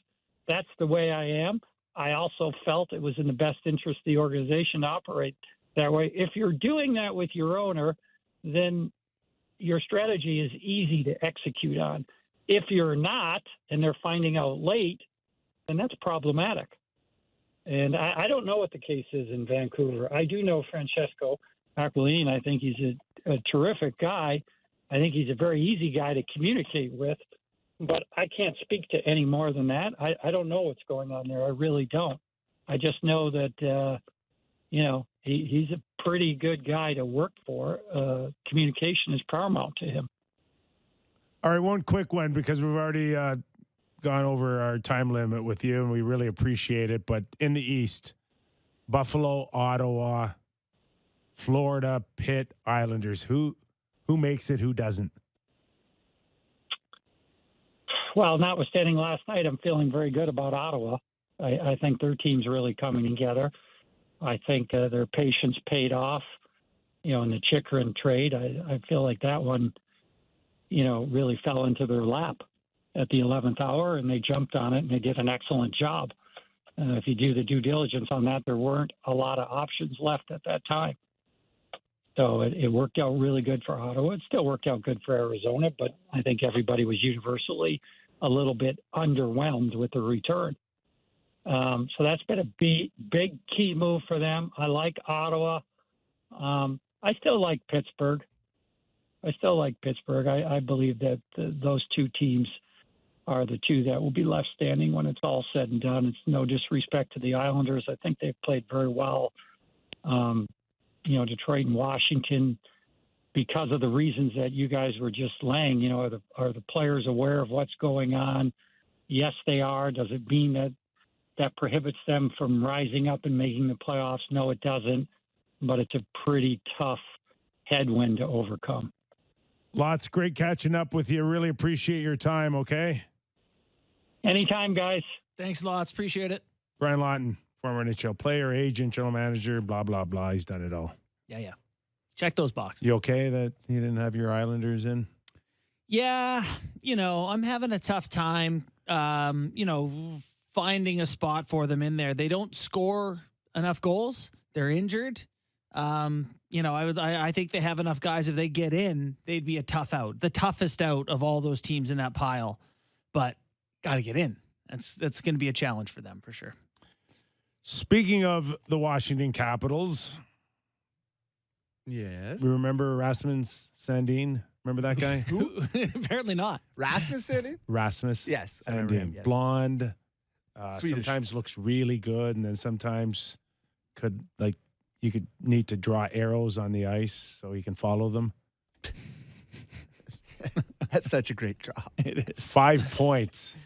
That's the way I am. I also felt it was in the best interest of the organization to operate that way. If you're doing that with your owner, then your strategy is easy to execute on. If you're not, and they're finding out late, then that's problematic. And I don't know what the case is in Vancouver. I do know Francesco Aquilini. I think he's a terrific guy. I think he's a very easy guy to communicate with, but I can't speak to any more than that. I don't know what's going on there. I really don't. I just know that, he's a pretty good guy to work for. Communication is paramount to him. All right, one quick one, because we've already gone over our time limit with you, and we really appreciate it. But in the East, Buffalo, Ottawa, Florida, Pitt, Islanders. Who makes it? Who doesn't? Well, notwithstanding last night, I'm feeling very good about Ottawa. I think their team's really coming together. I think their patience paid off, in the Chychrun trade. I feel like that one, really fell into their lap at the 11th hour, and they jumped on it, and they did an excellent job. If you do the due diligence on that, there weren't a lot of options left at that time. So it worked out really good for Ottawa. It still worked out good for Arizona, but I think everybody was universally a little bit underwhelmed with the return. So that's been a big key move for them. I like Ottawa. I still like Pittsburgh. I believe that those two teams are the two that will be left standing when it's all said and done. It's no disrespect to the Islanders. I think they've played very well. Detroit and Washington, because of the reasons that you guys were just laying, are the players aware of what's going on? Yes, they are. Does it mean that prohibits them from rising up and making the playoffs? No, it doesn't. But it's a pretty tough headwind to overcome. Lots. Great catching up with you. Really appreciate your time, okay? Anytime, guys. Thanks lots. Appreciate it. Brian Lawton, former NHL player, agent, general manager, blah, blah, blah. He's done it all. Yeah. Check those boxes. You okay that you didn't have your Islanders in? Yeah. I'm having a tough time, finding a spot for them in there. They don't score enough goals. They're injured. I think they have enough guys. If they get in, they'd be a tough out, the toughest out of all those teams in that pile, but got to get in. That's going to be a challenge for them for sure. Speaking of the Washington Capitals, Yes. we remember Rasmus Sandin. Remember that guy? Apparently not. Rasmus Sandin? Rasmus. Yes, I remember him. Yes. Blonde. Swedish. Sometimes looks really good, and then sometimes you could need to draw arrows on the ice so he can follow them. That's such a great job. It is. 5 points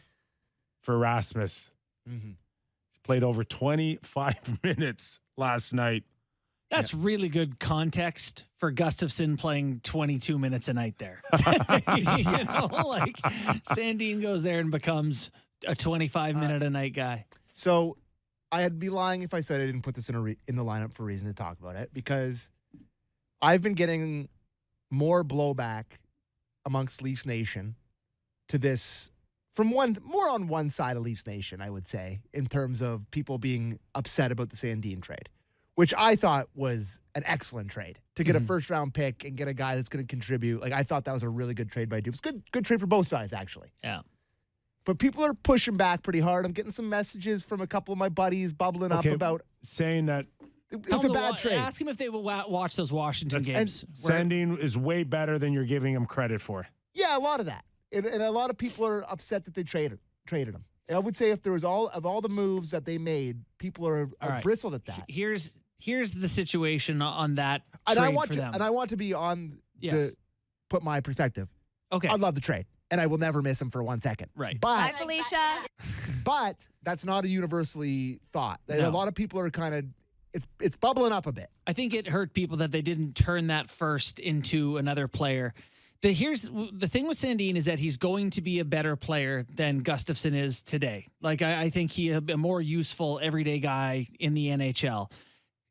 for Rasmus. Mm-hmm. He's played over 25 minutes last night. That's really good context for Gustafsson playing 22 minutes a night there. Sandin goes there and becomes a 25-minute a night guy. So I'd be lying if I said I didn't put this in the lineup for a reason to talk about it, because I've been getting more blowback amongst Leafs Nation to this from more on one side of Leafs Nation, I would say, in terms of people being upset about the Sandin trade, which I thought was an excellent trade to get a first-round pick and get a guy that's going to contribute. Like, I thought that was a really good trade by Dubas. Good trade for both sides, actually. Yeah. But people are pushing back pretty hard. I'm getting some messages from a couple of my buddies bubbling up about saying that it's a bad trade. Ask him if they will watch those Washington games. Sandin is way better than you're giving him credit for. Yeah, a lot of that. And a lot of people are upset that they traded him. And I would say if there was all the moves that they made, people are bristled at that. Here's the situation on that And trade I want for to, them. and I want to be on Yes. to put my perspective. Okay. I love the trade, and I will never miss him for 1 second. Right. But Bye, Felicia. But that's not a universally thought. No. A lot of people are kind of it's bubbling up a bit. I think it hurt people that they didn't turn that first into another player. Here's the thing with Sandin is that he's going to be a better player than Gustafsson is today. Like, I think he's a more useful everyday guy in the NHL.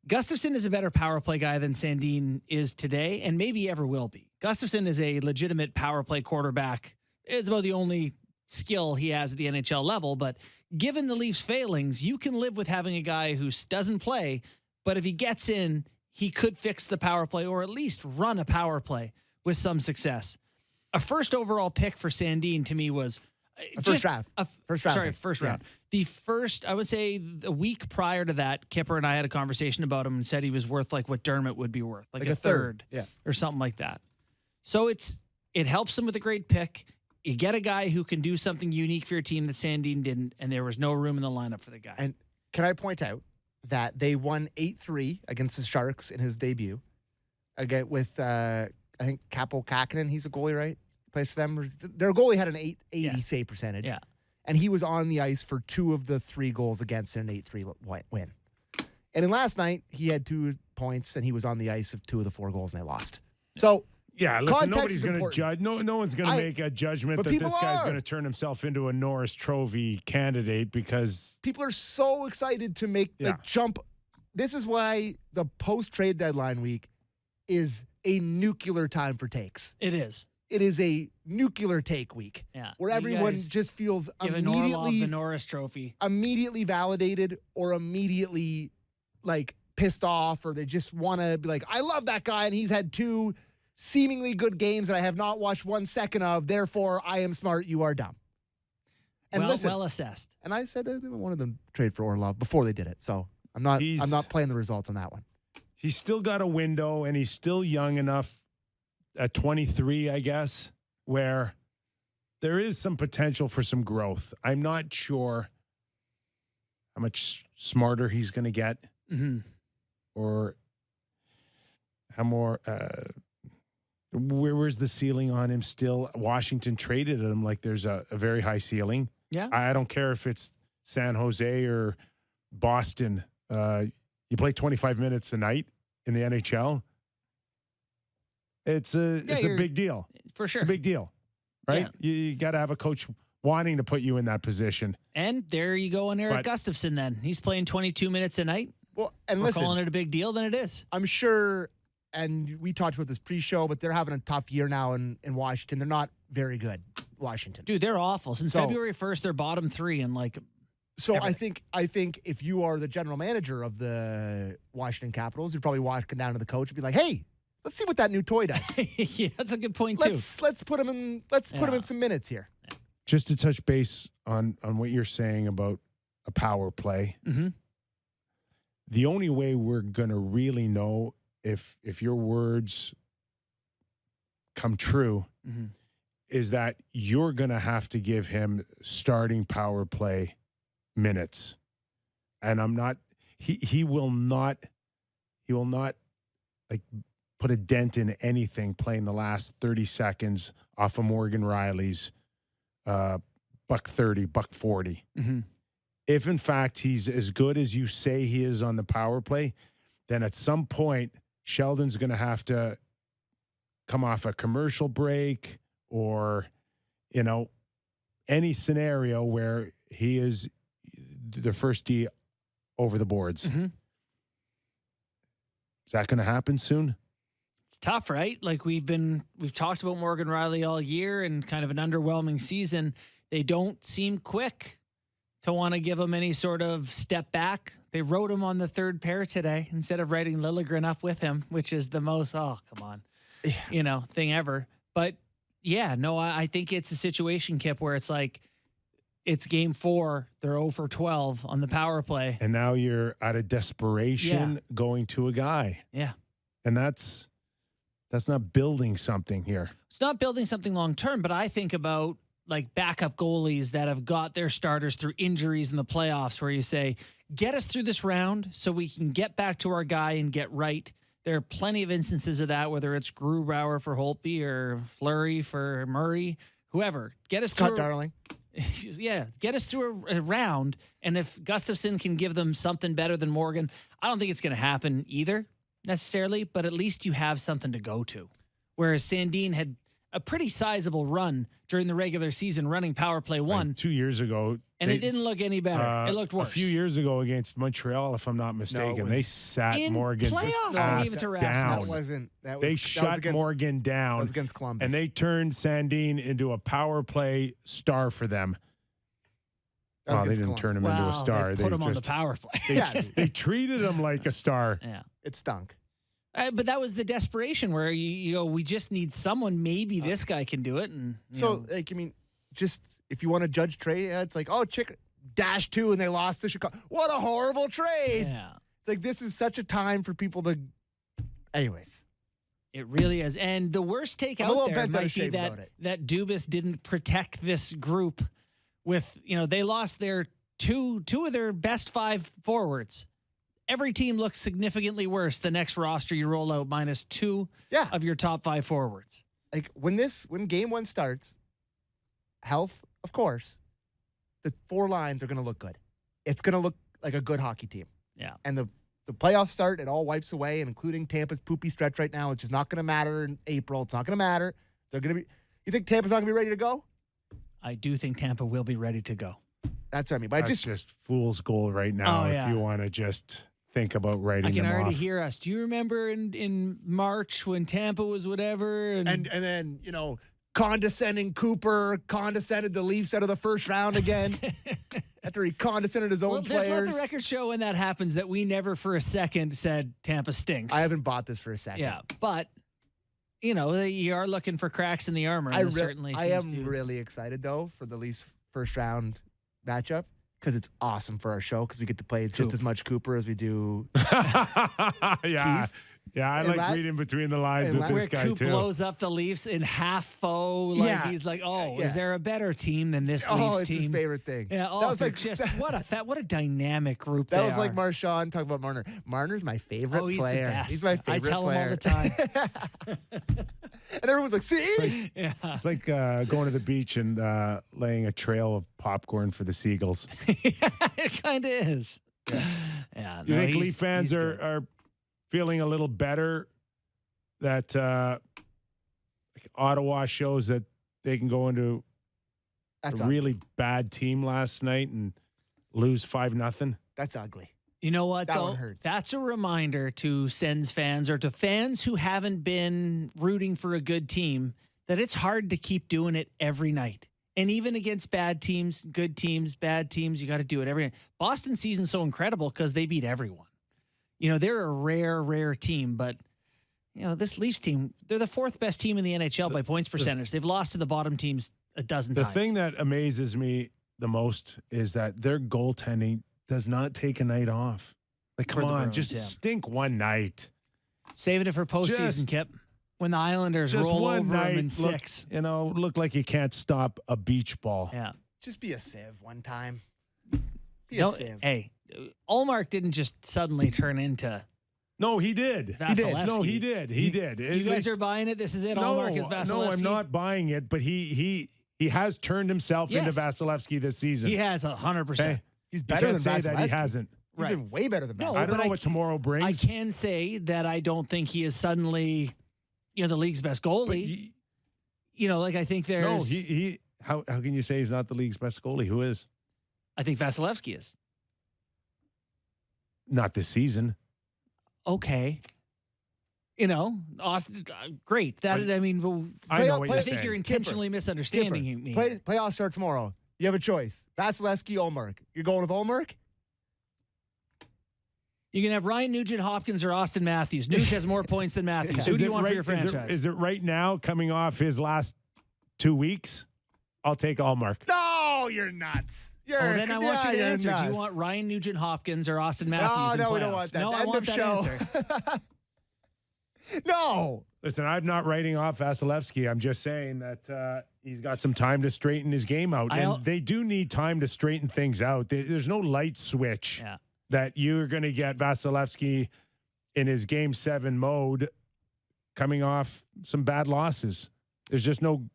Gustafsson is a better power play guy than Sandin is today, and maybe ever will be. Gustafsson is a legitimate power play quarterback. It's about the only skill he has at the NHL level, but given the Leafs' failings, you can live with having a guy who doesn't play, but if he gets in, he could fix the power play or at least run a power play with some success. A first overall pick for Sandin to me was First round. First round. The first, I would say, a week prior to that, Kyper and I had a conversation about him and said he was worth like what Dermott would be worth, like a third, or something like that. So it helps them with a great pick. You get a guy who can do something unique for your team that Sandin didn't, and there was no room in the lineup for the guy. And can I point out that they won 8-3 against the Sharks in his debut, again with I think Capo Kakinen. He's a goalie, right? Plays for them. Their goalie had an 880 save percentage. Yeah. And he was on the ice for 2 of the 3 goals against in an 8-3 win. And then last night, he had 2 points, and he was on the ice of 2 of the 4 goals, and they lost. So, yeah, listen, context nobody's is going to important. judge. No one's going to make a judgment but that this people guy's are. going to turn himself into a Norris Trophy candidate because people are so excited to make the jump. This is why the post-trade deadline week is a nuclear time for takes. It is. It is a nuclear take week. Yeah. Where You everyone guys just feels Giving immediately the Norris Trophy. immediately validated or immediately like pissed off, or they just want to be like, I love that guy and he's had 2 seemingly good games that I have not watched 1 second of. Therefore, I am smart. You are dumb. And listen, well assessed. and I said that one of them trade for Orlov before they did it. So I'm not playing the results on that one. he's still got a window and he's still young enough at 23, I guess, where there is some potential for some growth. I'm not sure how much smarter he's going to get or how more, where's the ceiling on him still? Washington traded him like there's a very high ceiling. Yeah. I don't care if it's San Jose or Boston. You play 25 minutes a night in the NHL. It's a big deal. For sure. It's a big deal, right? Yeah. You got to have a coach wanting to put you in that position. And there you go on Eric Gustafsson then. He's playing 22 minutes a night. Well, and We're listen, calling it a big deal, then it is. I'm sure, and we talked about this pre-show, but they're having a tough year now in Washington. They're not very good, Washington. Dude, they're awful. Since February 1st, they're bottom 3 and like So everything. I think if you are the general manager of the Washington Capitals, you're probably walking down to the coach and be like, "Hey, let's see what that new toy does. Yeah, that's a good point too. Let's put him in. Let's put him in some minutes here." Just to touch base on what you're saying about a power play. Mm-hmm. the only way we're going to really know if your words come true is that you're going to have to give him starting power play minutes. And I'm not, he will not like put a dent in anything playing the last 30 seconds off of Morgan Riley's $130, $140. If in fact he's as good as you say he is on the power play, then at some point Sheldon's going to have to come off a commercial break or, you know, any scenario where he is the first D over the boards. Is that going to happen soon? It's tough, right? Like we've talked about Morgan Riley all year and kind of an underwhelming season. They don't seem quick to want to give him any sort of step back. They wrote him on the third pair today instead of writing Liljegren up with him, which is the most, oh, come on, thing ever. But yeah, no, I think it's a situation, Kip, where it's like, it's game 4. They're 0 for 12 on the power play. And now you're out of desperation going to a guy. Yeah. And that's not building something here. It's not building something long term, but I think about like backup goalies that have got their starters through injuries in the playoffs where you say, get us through this round so we can get back to our guy and get right. There are plenty of instances of that, whether it's Grubauer for Holtby or Fleury for Murray, whoever. Get us Scott through. Darling. Yeah, get us through a round. And if Gustafsson can give them something better than Morgan, I don't think it's going to happen either necessarily, but at least you have something to go to. Whereas Sandin had a pretty sizable run during the regular season running power play 1. 2 years ago. And it didn't look any better. It looked worse. A few years ago against Montreal, if I'm not mistaken, they sat in Morgan's playoffs, ass it down. They shut Morgan down. That was against Columbus. And they turned Sandin into a power play star for them. Well, they didn't turn him into a star. They put him on the power play. They treated him like a star. Yeah. It stunk. But that was the desperation where you go, we just need someone. Maybe this guy can do it. And like, I mean, just if you want to judge trade, it's like, oh, -2 and they lost to Chicago. What a horrible trade. Yeah. It's like, this is such a time for people to. Anyways. It really is. And the worst take out there might be that Dubas didn't protect this group with, they lost their two of their best 5 forwards. Every team looks significantly worse the next roster you roll out -2 of your top 5 forwards. Like when game 1 starts, health, of course, the 4 lines are going to look good. It's going to look like a good hockey team. Yeah. And the playoffs start, it all wipes away, and including Tampa's poopy stretch right now, which is not going to matter in April. It's not going to matter. They're going to be. You think Tampa's not going to be ready to go? I do think Tampa will be ready to go. That's what I mean. But That's just fool's gold right now. If you want to just think about writing them off. I can already hear us. Do you remember in March when Tampa was whatever? And then, condescending Cooper condescended the Leafs out of the first round again after he condescended his own players. There's let the record show when that happens that we never for a second said Tampa stinks. I haven't bought this for a second. Yeah, but you are looking for cracks in the armor. I am really excited though for the Leafs first round matchup because it's awesome for our show because we get to play just as much Cooper as we do. Yeah. Keith. Yeah, I like reading between the lines with this guy Coop too. Blows up the Leafs in half faux. He's like, is there a better team than this Leafs it's team? his favorite thing. Yeah, that was like what a dynamic group. That was like Marchand talking about Marner. Marner's my favorite player. The best. He's my favorite player. I tell him all the time. And everyone's like, see? It's like going to the beach and laying a trail of popcorn for the seagulls. It kind of is. Yeah. You think Leaf fans are feeling a little better that Ottawa shows that they can go into a really bad team last night and lose 5-0? That's ugly. You know what, that one hurts. That's a reminder to Sens fans or to fans who haven't been rooting for a good team that it's hard to keep doing it every night. And even against bad teams, good teams, bad teams, you got to do it every night. Boston season's so incredible because they beat everyone. They're a rare team, but this Leafs team, they're the 4th best team in the NHL by points percentage. They've lost to the bottom teams a dozen times. The thing that amazes me the most is that their goaltending does not take a night off. Like, For come the on, Bruins, just yeah. stink one night. Saving it for postseason, Just- Kip. When the Islanders Just roll one over night. them in look, 6. look like you can't stop a beach ball. Yeah. Just be a sieve one time. Be No, a sieve. hey, Ullmark didn't just suddenly turn into No, he did. Vasilevsky. No, he did. He did. You At guys least- are buying it? This is it? no, Ullmark is Vasilevsky? no, I'm not buying it. But he has turned himself into Yes. Vasilevsky this season. He has 100%. Okay? He's You better can't than say that he Vasilevsky. hasn't. He's Right. been way better than No, Vasilevsky. I don't but know what tomorrow brings. I can say that I don't think he is suddenly, the league's best goalie. but I think there's. no, he. How can you say he's not the league's best goalie? Who is? I think Vasilevsky is. Not this season. Okay. Austin, great. I know what I you're think saying. you're intentionally misunderstanding me. Playoffs start tomorrow. You have a choice. Vasilevsky, Ullmark. You're going with Ullmark? You can have Ryan Nugent Hopkins or Austin Matthews. Nuge has more points than Matthews. Who Is do it you want for right- your franchise? Is it right now coming off his last 2 weeks? I'll take Allmark. No, you're nuts. Then I want you to answer. Do you want Ryan Nugent Hopkins or Austin Matthews? No, in we don't playoffs? want that. No, I End want of that show. answer. No. Listen, I'm not writing off Vasilevsky. I'm just saying that he's got some time to straighten his game out. And they do need time to straighten things out. There's no light switch Yeah. that you're going to get Vasilevsky in his Game 7 mode coming off some bad losses. There's no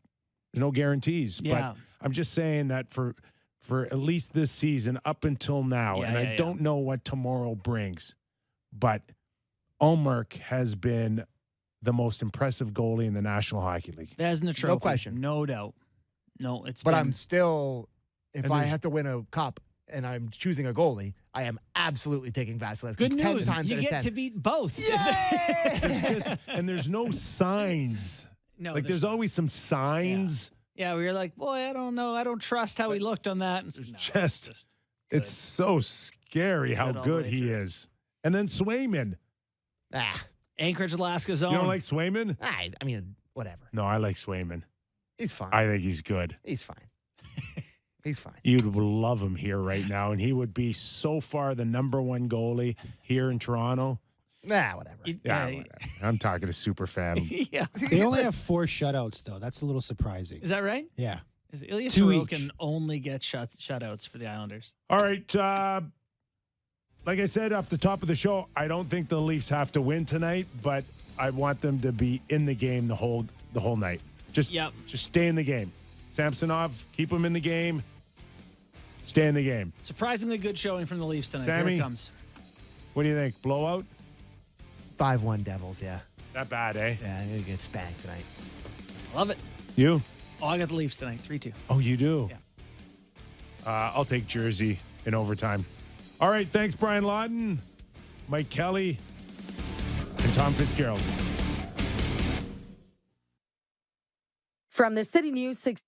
guarantees. Yeah. But I'm just saying that for at least this season up until now, and I don't know what tomorrow brings, but Ullmark has been the most impressive goalie in the National Hockey League. Vezina trophy. No question. No doubt. No, it's But been, I'm still, if And I there's- have to win a cup and I'm choosing a goalie, I am absolutely taking Vasilevsky. good 10 news. times You out of get 10. to beat both. And there's no signs. No, Like there's not. always some signs. Yeah, we were like, boy, I don't know. I don't trust how he looked on that. And It's no, just it's so scary how Good all the good way he through. is. And then Swayman. Anchorage, Alaska's own. You don't like Swayman? I mean, whatever. No, I like Swayman. He's fine. I think he's good. He's fine. He's fine. You'd love him here right now, and he would be so far the number one goalie here in Toronto. Nah, whatever. Yeah, whatever. I'm talking to super fan. Yeah. They only have 4 shutouts, though. That's a little surprising. Is that right? Yeah. Is Ilya 2 Sorokin each. only get shutouts for the Islanders? All right. Like I said off the top of the show, I don't think the Leafs have to win tonight, but I want them to be in the game the whole night. Just stay in the game. Samsonov, keep him in the game. Stay in the game. Surprisingly good showing from the Leafs tonight. Sammy, Here it comes. What do you think? Blowout? 5-1 Devils, yeah. Not bad, eh? Yeah, I'm going to get spanked tonight. Love it. You? Oh, I got the Leafs tonight. 3-2. Oh, you do? Yeah. I'll take Jersey in overtime. All right. Thanks, Brian Lawton, Mike Kelly, and Tom Fitzgerald. From the City News 6.